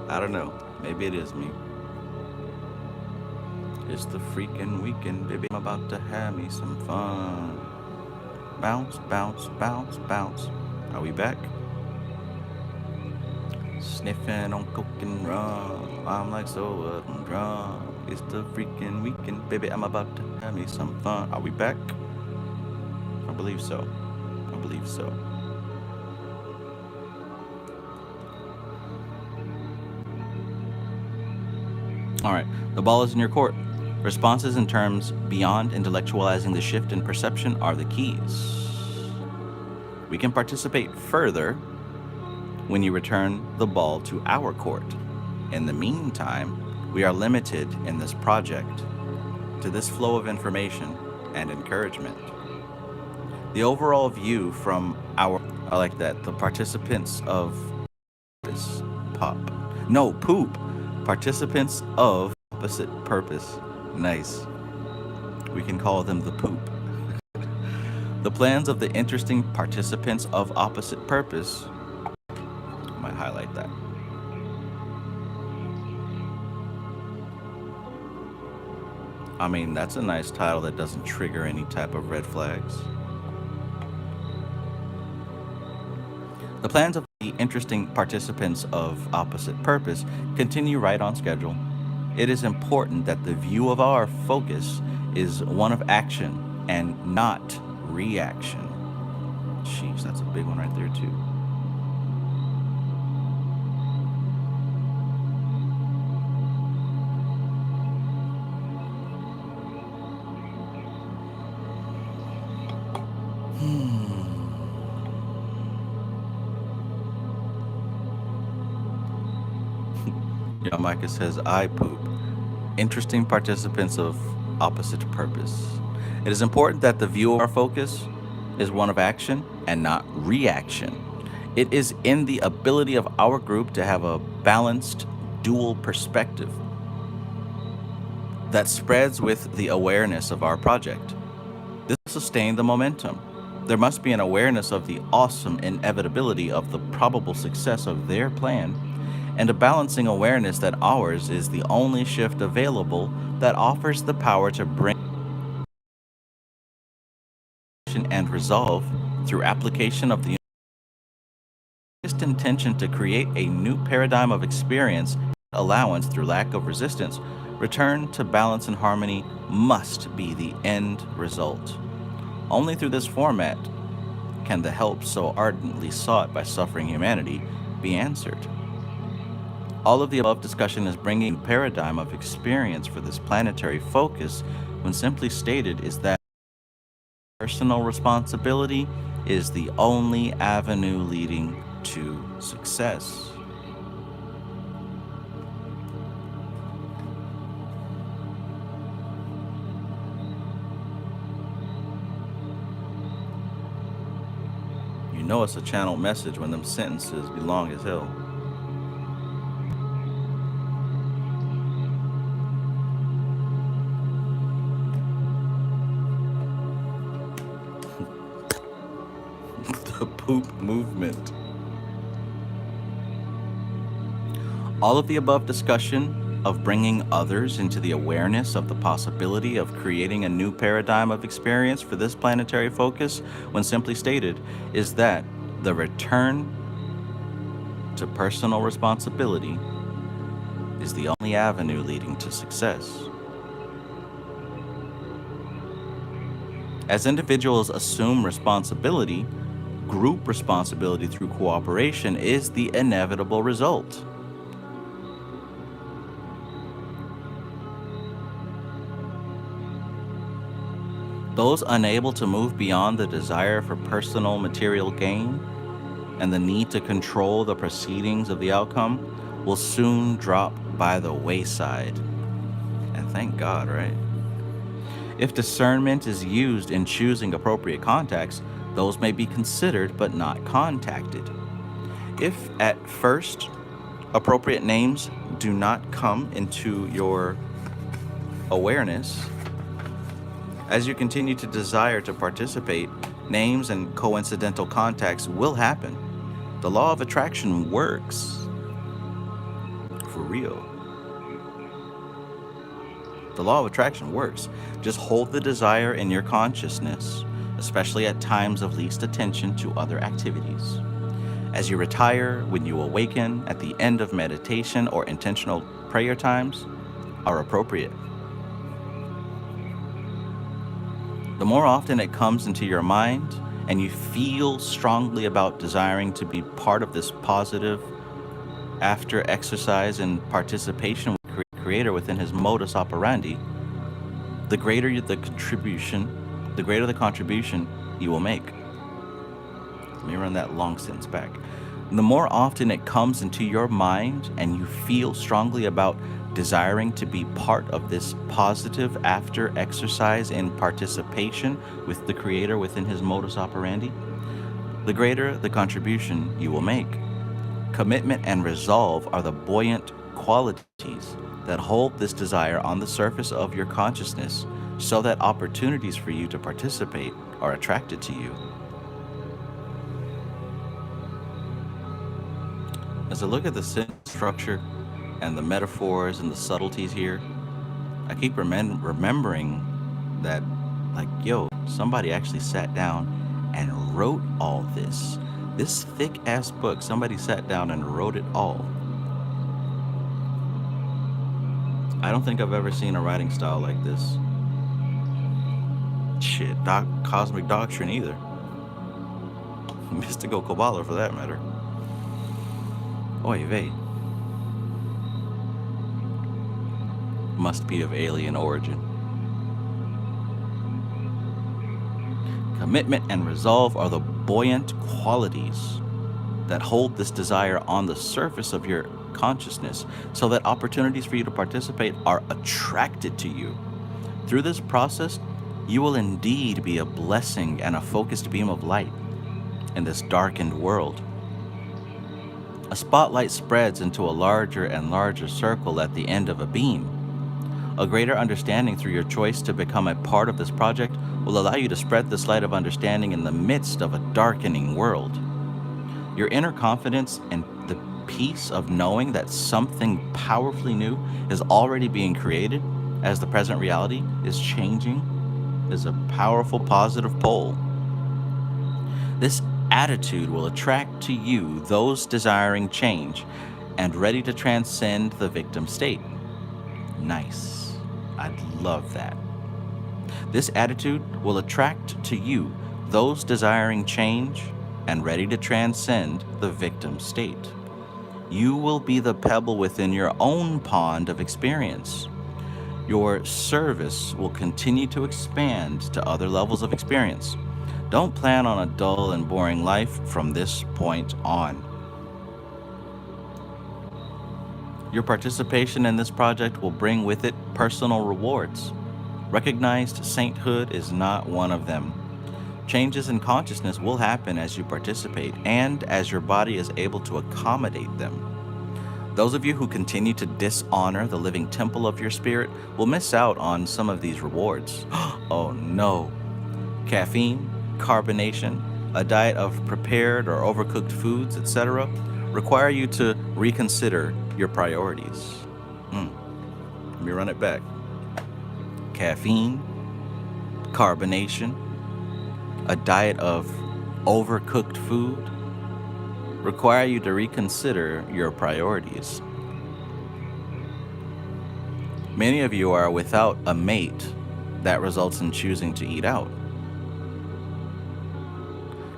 I don't know. Maybe it is me. It's the freaking weekend, baby. I'm about to have me some fun. Bounce, bounce, bounce, bounce. Are we back? Sniffing on coke and rum. I'm like, so what? I'm drunk. It's the freaking weekend, baby. I'm about to have me some fun. Are we back? I believe so. I believe so. All right. The ball is in your court. Responses in terms beyond intellectualizing the shift in perception are the keys. We can participate further when you return the ball to our court. In the meantime, we are limited in this project to this flow of information and encouragement. The overall view from our, I like that, the participants of this pop. No, poop. Participants of opposite purpose. Nice. We can call them the poop. The plans of the interesting participants of opposite purpose. I might highlight that. I mean, that's a nice title that doesn't trigger any type of red flags. The plans of the interesting participants of opposite purpose continue right on schedule. It is important that the view of our focus is one of action and not reaction. Jeez, that's a big one right there too. Yeah, Micah says, I poop. Interesting participants of opposite purpose. It is important that the view of our focus is one of action and not reaction. It is in the ability of our group to have a balanced dual perspective that spreads with the awareness of our project. This will sustain the momentum. There must be an awareness of the awesome inevitability of the probable success of their plan, and a balancing awareness that ours is the only shift available that offers the power to bring and resolve through application of the intention to create a new paradigm of experience, allowance through lack of resistance, return to balance and harmony must be the end result. Only through this format can the help so ardently sought by suffering humanity be answered. All of the above discussion is bringing a paradigm of experience for this planetary focus, when simply stated is that personal responsibility is the only avenue leading to success. You know it's a channel message when them sentences be long as hell. The poop movement. All of the above discussion of bringing others into the awareness of the possibility of creating a new paradigm of experience for this planetary focus, when simply stated, is that the return to personal responsibility is the only avenue leading to success. As individuals assume responsibility, group responsibility through cooperation is the inevitable result. Those unable to move beyond the desire for personal material gain and the need to control the proceedings of the outcome will soon drop by the wayside. And thank God, right? If discernment is used in choosing appropriate contacts, those may be considered but not contacted. If at first appropriate names do not come into your awareness, as you continue to desire to participate, names and coincidental contacts will happen. The law of attraction works. For real. The law of attraction works. Just hold the desire in your consciousness, especially at times of least attention to other activities. As you retire, when you awaken, at the end of meditation or intentional prayer times are appropriate. The more often it comes into your mind and you feel strongly about desiring to be part of this positive after exercise and participation with the Creator within His modus operandi, the greater the contribution you will make. Let me run that long sentence back. The more often it comes into your mind and you feel strongly about desiring to be part of this positive after exercise and participation with the Creator within His modus operandi, the greater the contribution you will make. Commitment and resolve are the buoyant qualities that hold this desire on the surface of your consciousness so that opportunities for you to participate are attracted to you. As I look at the sentence structure and the metaphors and the subtleties here, I keep remembering that, like, somebody actually sat down and wrote all this. This thick-ass book, somebody sat down and wrote it all. I don't think I've ever seen a writing style like this. Shit, cosmic doctrine either. Mystical Kabbalah for that matter. Oy vey. Must be of alien origin. Commitment and resolve are the buoyant qualities that hold this desire on the surface of your consciousness so that opportunities for you to participate are attracted to you. Through this process, you will indeed be a blessing and a focused beam of light in this darkened world. A spotlight spreads into a larger and larger circle at the end of a beam. A greater understanding through your choice to become a part of this project will allow you to spread this light of understanding in the midst of a darkening world. Your inner confidence and the peace of knowing that something powerfully new is already being created as the present reality is changing is a powerful positive pole. This attitude will attract to you those desiring change and ready to transcend the victim state. Nice. I'd love that. This attitude will attract to you those desiring change and ready to transcend the victim state. You will be the pebble within your own pond of experience. Your service will continue to expand to other levels of experience. Don't plan on a dull and boring life from this point on. Your participation in this project will bring with it personal rewards. Recognized sainthood is not one of them. Changes in consciousness will happen as you participate and as your body is able to accommodate them. Those of you who continue to dishonor the living temple of your spirit will miss out on some of these rewards. Oh no. Caffeine, carbonation, a diet of prepared or overcooked foods, etc., require you to reconsider your priorities. Let me run it back. Caffeine, carbonation, a diet of overcooked food require you to reconsider your priorities. Many of you are without a mate that results in choosing to eat out.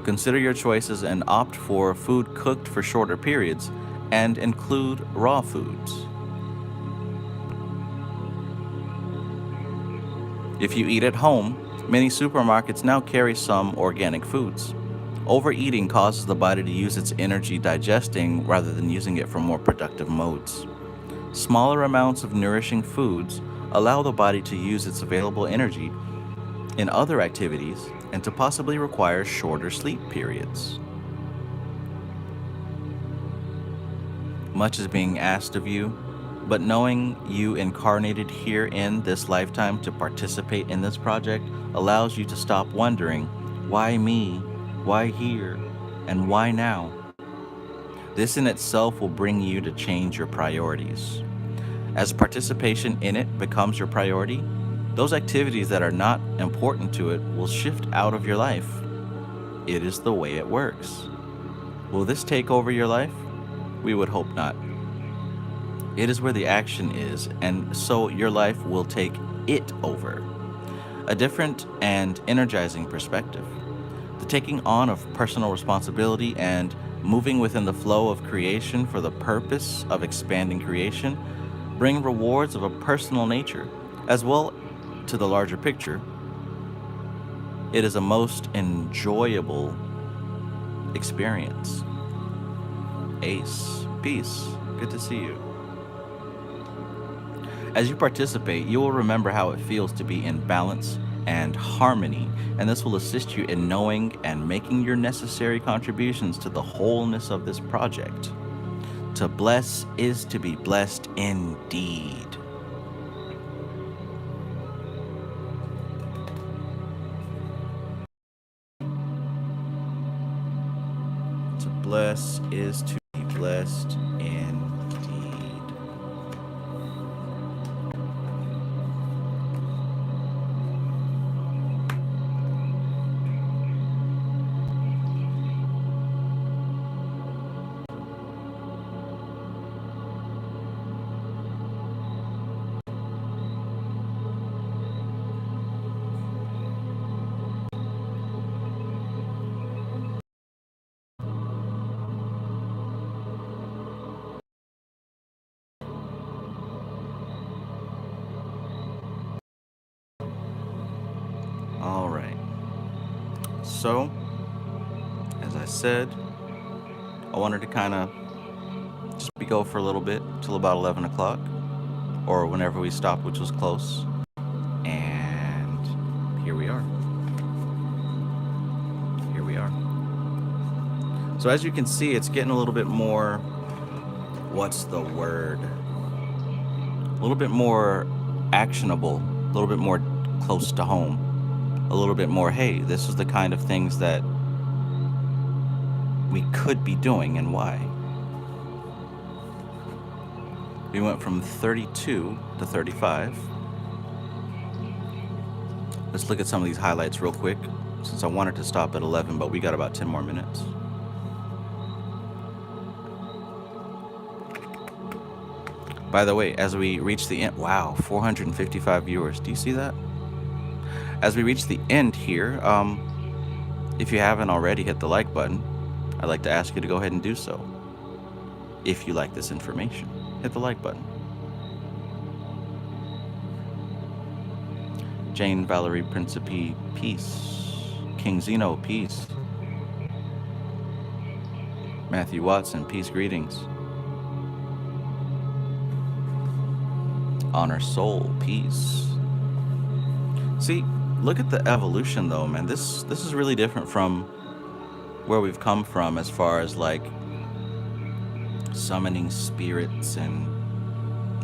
Consider your choices and opt for food cooked for shorter periods and include raw foods. If you eat at home, many supermarkets now carry some organic foods. Overeating causes the body to use its energy digesting rather than using it for more productive modes. Smaller amounts of nourishing foods allow the body to use its available energy in other activities and to possibly require shorter sleep periods. Much is being asked of you, but knowing you incarnated here in this lifetime to participate in this project allows you to stop wondering, why me, why here, and why now? This in itself will bring you to change your priorities. As participation in it becomes your priority, those activities that are not important to it will shift out of your life. It is the way it works. Will this take over your life? We would hope not. It is where the action is, and so your life will take it over. A different and energizing perspective. The taking on of personal responsibility and moving within the flow of creation for the purpose of expanding creation bring rewards of a personal nature, as well to the larger picture. It is a most enjoyable experience. Ace, peace, good to see you. As you participate, you will remember how it feels to be in balance and harmony, and this will assist you in knowing and making your necessary contributions to the wholeness of this project. To bless is to be blessed indeed. To bless is to be blessed indeed. All right. So, as I said, I wanted to kind of just go for a little bit till about 11 o'clock, or whenever we stopped, which was close. And here we are. Here we are. So as you can see, it's getting a little bit more, what's the word? A little bit more actionable, a little bit more close to home, a little bit more, hey, this is the kind of things that we could be doing and why. We went from 32 to 35. Let's look at some of these highlights real quick, since I wanted to stop at 11, but we got about 10 more minutes. By the way, as we reach the end, wow, 455 viewers. Do you see that? As we reach the end here, if you haven't already hit the like button, I'd like to ask you to go ahead and do so. If you like this information, hit the like button. Jane Valerie Principe, peace. King Zeno, peace. Matthew Watson, peace, greetings. Honor Soul, peace. See, look at the evolution though, man. This is really different from where we've come from as far as like summoning spirits and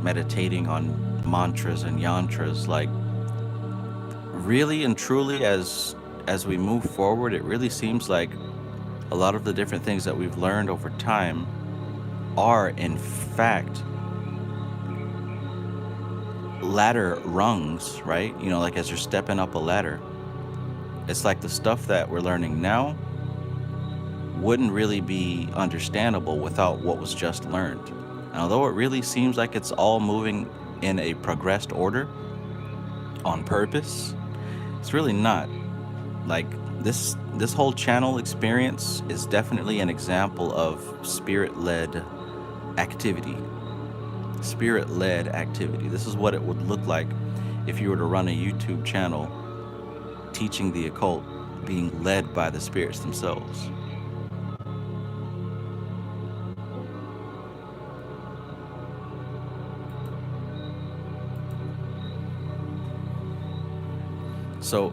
meditating on mantras and yantras. Like really and truly, as we move forward, it really seems like a lot of the different things that we've learned over time are in fact ladder rungs, right? You know, like as you're stepping up a ladder, it's like the stuff that we're learning now wouldn't really be understandable without what was just learned. And although it really seems like it's all moving in a progressed order on purpose. It's really not. Like this whole channel experience is definitely an example of spirit-led activity. Spirit-led activity. This is what it would look like if you were to run a YouTube channel teaching the occult, being led by the spirits themselves. So,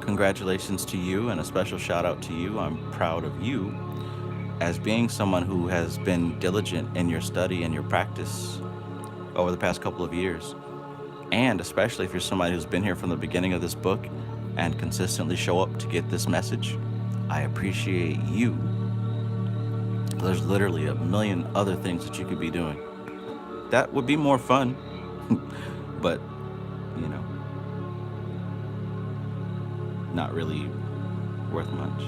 congratulations to you, and a special shout out to you. I'm proud of you as being someone who has been diligent in your study and your practice over the past couple of years. And especially if you're somebody who's been here from the beginning of this book and consistently show up to get this message, I appreciate you. There's literally a million other things that you could be doing. That would be more fun, but, you know, not really worth much.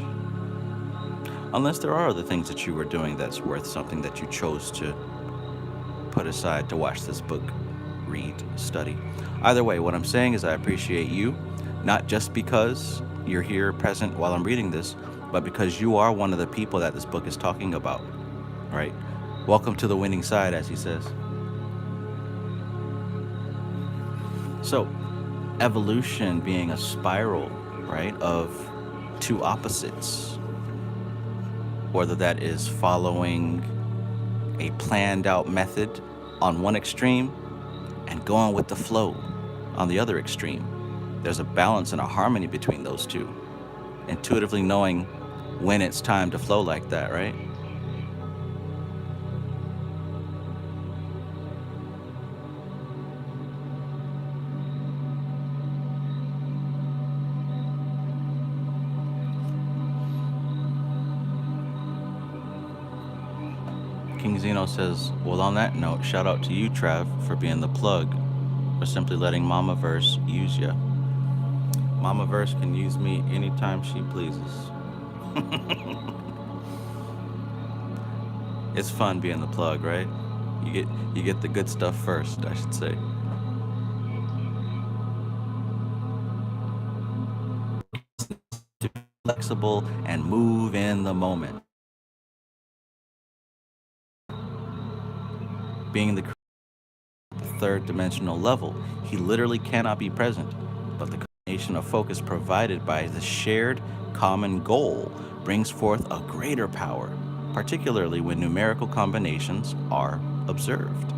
Unless there are other things that you were doing that's worth something that you chose to put aside to watch this book, read, study. Either way, what I'm saying is I appreciate you, not just because you're here present while I'm reading this, but because you are one of the people that this book is talking about, right? Welcome to the winning side, as he says. So, evolution being a spiral, right, of two opposites, whether that is following a planned out method on one extreme and going with the flow on the other extreme. There's a balance and a harmony between those two. Intuitively knowing when it's time to flow like that, right? King Zeno says, well, on that note, shout out to you, Trav, for being the plug, or simply letting Mamaverse use you. Mamaverse can use me anytime she pleases. It's fun being the plug, right? You get the good stuff first, I should say. To be flexible and move in the moment. Being the third dimensional level, he literally cannot be present, but the combination of focus provided by the shared common goal brings forth a greater power, particularly when numerical combinations are observed.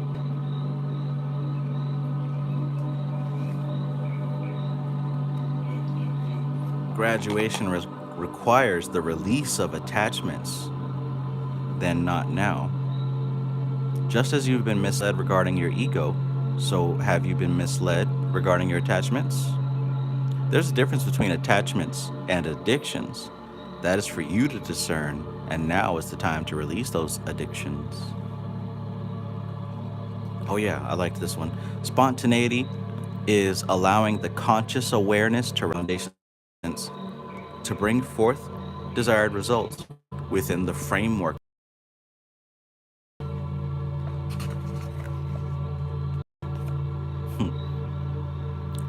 Graduation requires the release of attachments, then not now. Just as you've been misled regarding your ego, so have you been misled regarding your attachments? There's a difference between attachments and addictions. That is for you to discern, and now is the time to release those addictions. Oh yeah, I liked this one. Spontaneity is allowing the conscious awareness to foundations to bring forth desired results within the framework.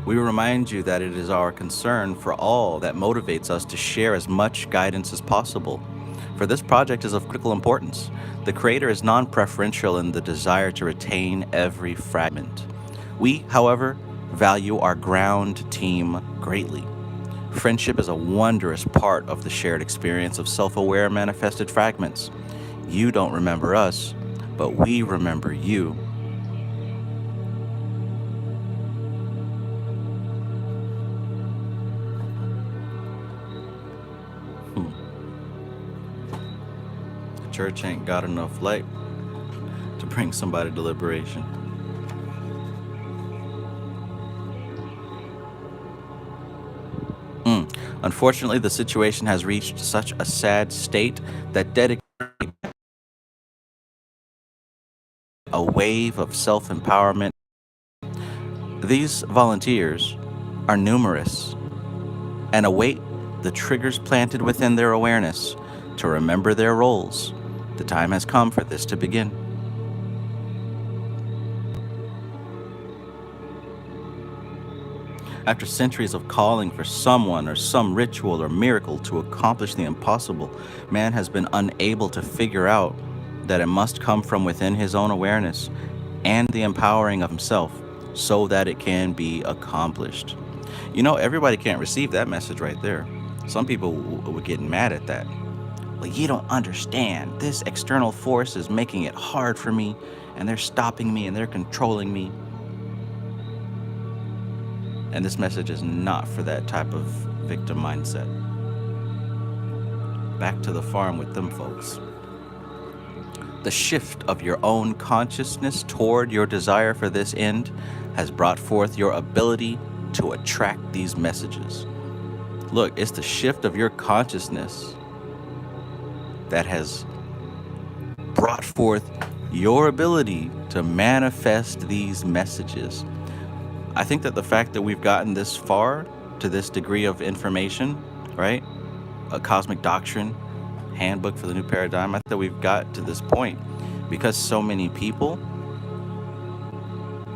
We remind you that it is our concern for all that motivates us to share as much guidance as possible. For this project is of critical importance. The Creator is non-preferential in the desire to retain every fragment. We, however, value our ground team greatly. Friendship is a wondrous part of the shared experience of self-aware manifested fragments. You don't remember us, but we remember you. Church ain't got enough light to bring somebody to liberation. Unfortunately, the situation has reached such a sad state that dedicating a wave of self-empowerment. These volunteers are numerous and await the triggers planted within their awareness to remember their roles. The time has come for this to begin. After centuries of calling for someone or some ritual or miracle to accomplish the impossible, man has been unable to figure out that it must come from within his own awareness and the empowering of himself so that it can be accomplished. Everybody can't receive that message right there. Some people would get mad at that. Well, you don't understand. This external force is making it hard for me, and they're stopping me and they're controlling me. And this message is not for that type of victim mindset. Back to the farm with them folks. The shift of your own consciousness toward your desire for this end has brought forth your ability to attract these messages. Look, it's the shift of your consciousness that has brought forth your ability to manifest these messages. I think that the fact that we've gotten this far to this degree of information, right? A cosmic doctrine, handbook for the new paradigm, I think that we've got to this point because so many people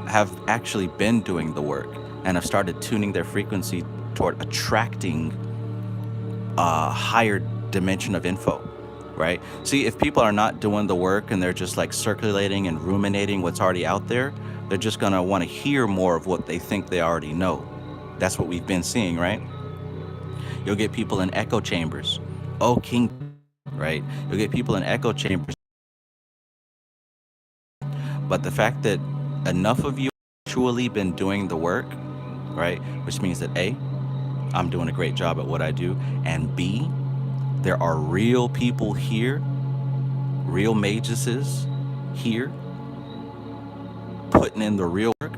have actually been doing the work and have started tuning their frequency toward attracting a higher dimension of info, right? See, if people are not doing the work and they're just like circulating and ruminating what's already out there, they're just going to want to hear more of what they think they already know. That's what we've been seeing, right? You'll get people in echo chambers. Oh, King, right? You'll get people in echo chambers. But the fact that enough of you actually been doing the work, right? Which means that A, I'm doing a great job at what I do. And B, there are real people here, real maguses here, putting in the real work,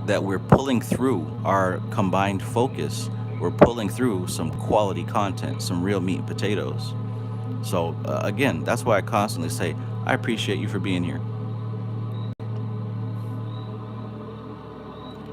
that we're pulling through our combined focus. We're pulling through some quality content, some real meat and potatoes. So again, that's why I constantly say, I appreciate you for being here.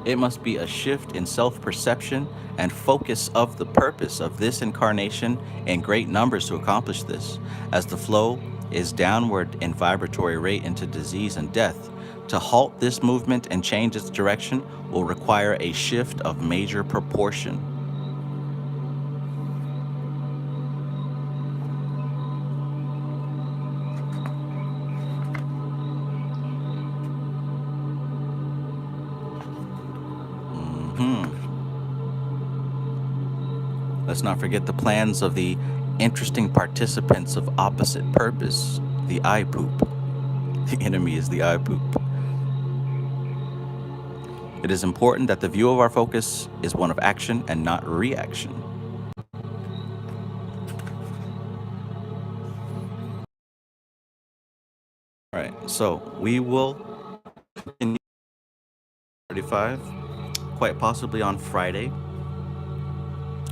It must be a shift in self-perception and focus of the purpose of this incarnation in great numbers to accomplish this, as the flow is downward in vibratory rate into disease and death. To halt this movement and change its direction will require a shift of major proportion. Let's not forget the plans of the interesting participants of opposite purpose, the eye poop. The enemy is the eye poop. It is important that the view of our focus is one of action and not reaction. All right, so we will continue 35, quite possibly on Friday.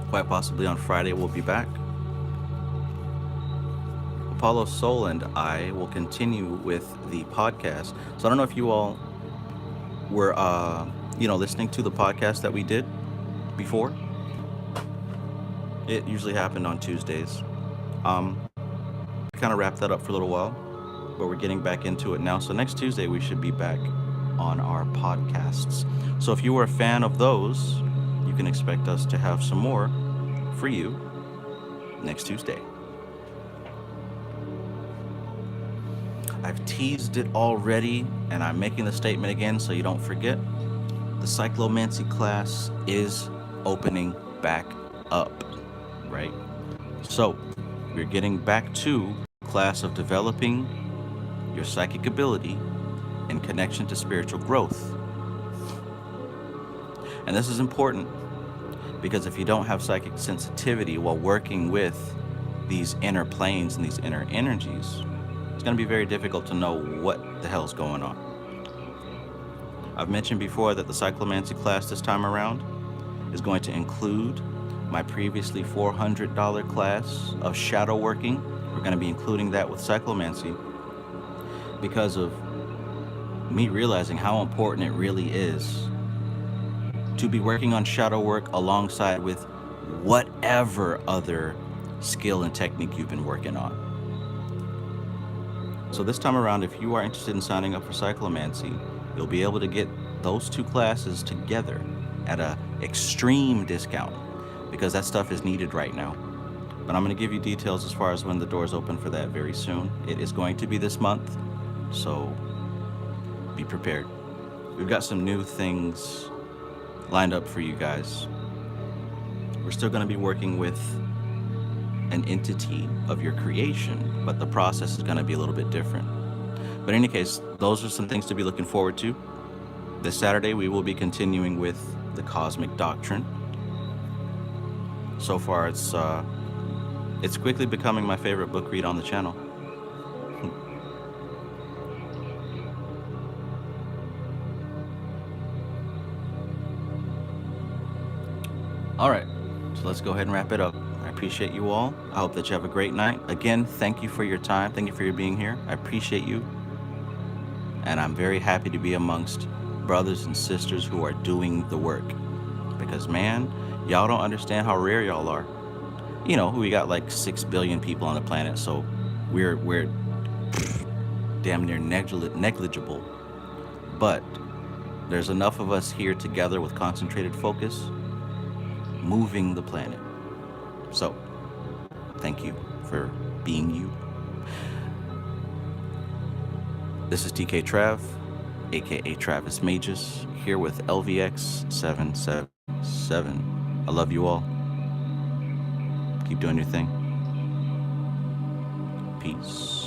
Quite possibly on Friday we'll be back. Apollo Soul and I will continue with the podcast. So I don't know if you all were, listening to the podcast that we did before. It usually happened on Tuesdays. We kind of wrapped that up for a little while, but we're getting back into it now. So next Tuesday we should be back on our podcasts. So if you were a fan of those, you can expect us to have some more for you next Tuesday. I've teased it already, and I'm making the statement again so you don't forget. The cyclomancy class is opening back up, right? So we're getting back to class of developing your psychic ability in connection to spiritual growth. And this is important because if you don't have psychic sensitivity while working with these inner planes and these inner energies, it's going to be very difficult to know what the hell's going on. I've mentioned before that the cyclomancy class this time around is going to include my previously $400 class of shadow working. We're going to be including that with cyclomancy because of me realizing how important it really is to be working on shadow work alongside with whatever other skill and technique you've been working on. So this time around, if you are interested in signing up for cyclomancy, you'll be able to get those two classes together at a extreme discount because that stuff is needed right now. But I'm going to give you details as far as when the doors open for that very soon. It is going to be this month, so be prepared. We've got some new things lined up for you guys. We're still going to be working with an entity of your creation, but the process is going to be a little bit different. But in any case, those are some things to be looking forward to. This Saturday, we will be continuing with the Cosmic Doctrine. So far, it's quickly becoming my favorite book read on the channel. All right, so let's go ahead and wrap it up. I appreciate you all. I hope that you have a great night. Again, thank you for your time. Thank you for your being here. I appreciate you. And I'm very happy to be amongst brothers and sisters who are doing the work. Because, man, y'all don't understand how rare y'all are. You know, we got like 6 billion people on the planet, so we're damn near negligible. But there's enough of us here together with concentrated focus, moving the planet. So, thank you for being you. This is TK Trav, aka Travis Magus, here with LVX777. I love you all. Keep doing your thing. Peace.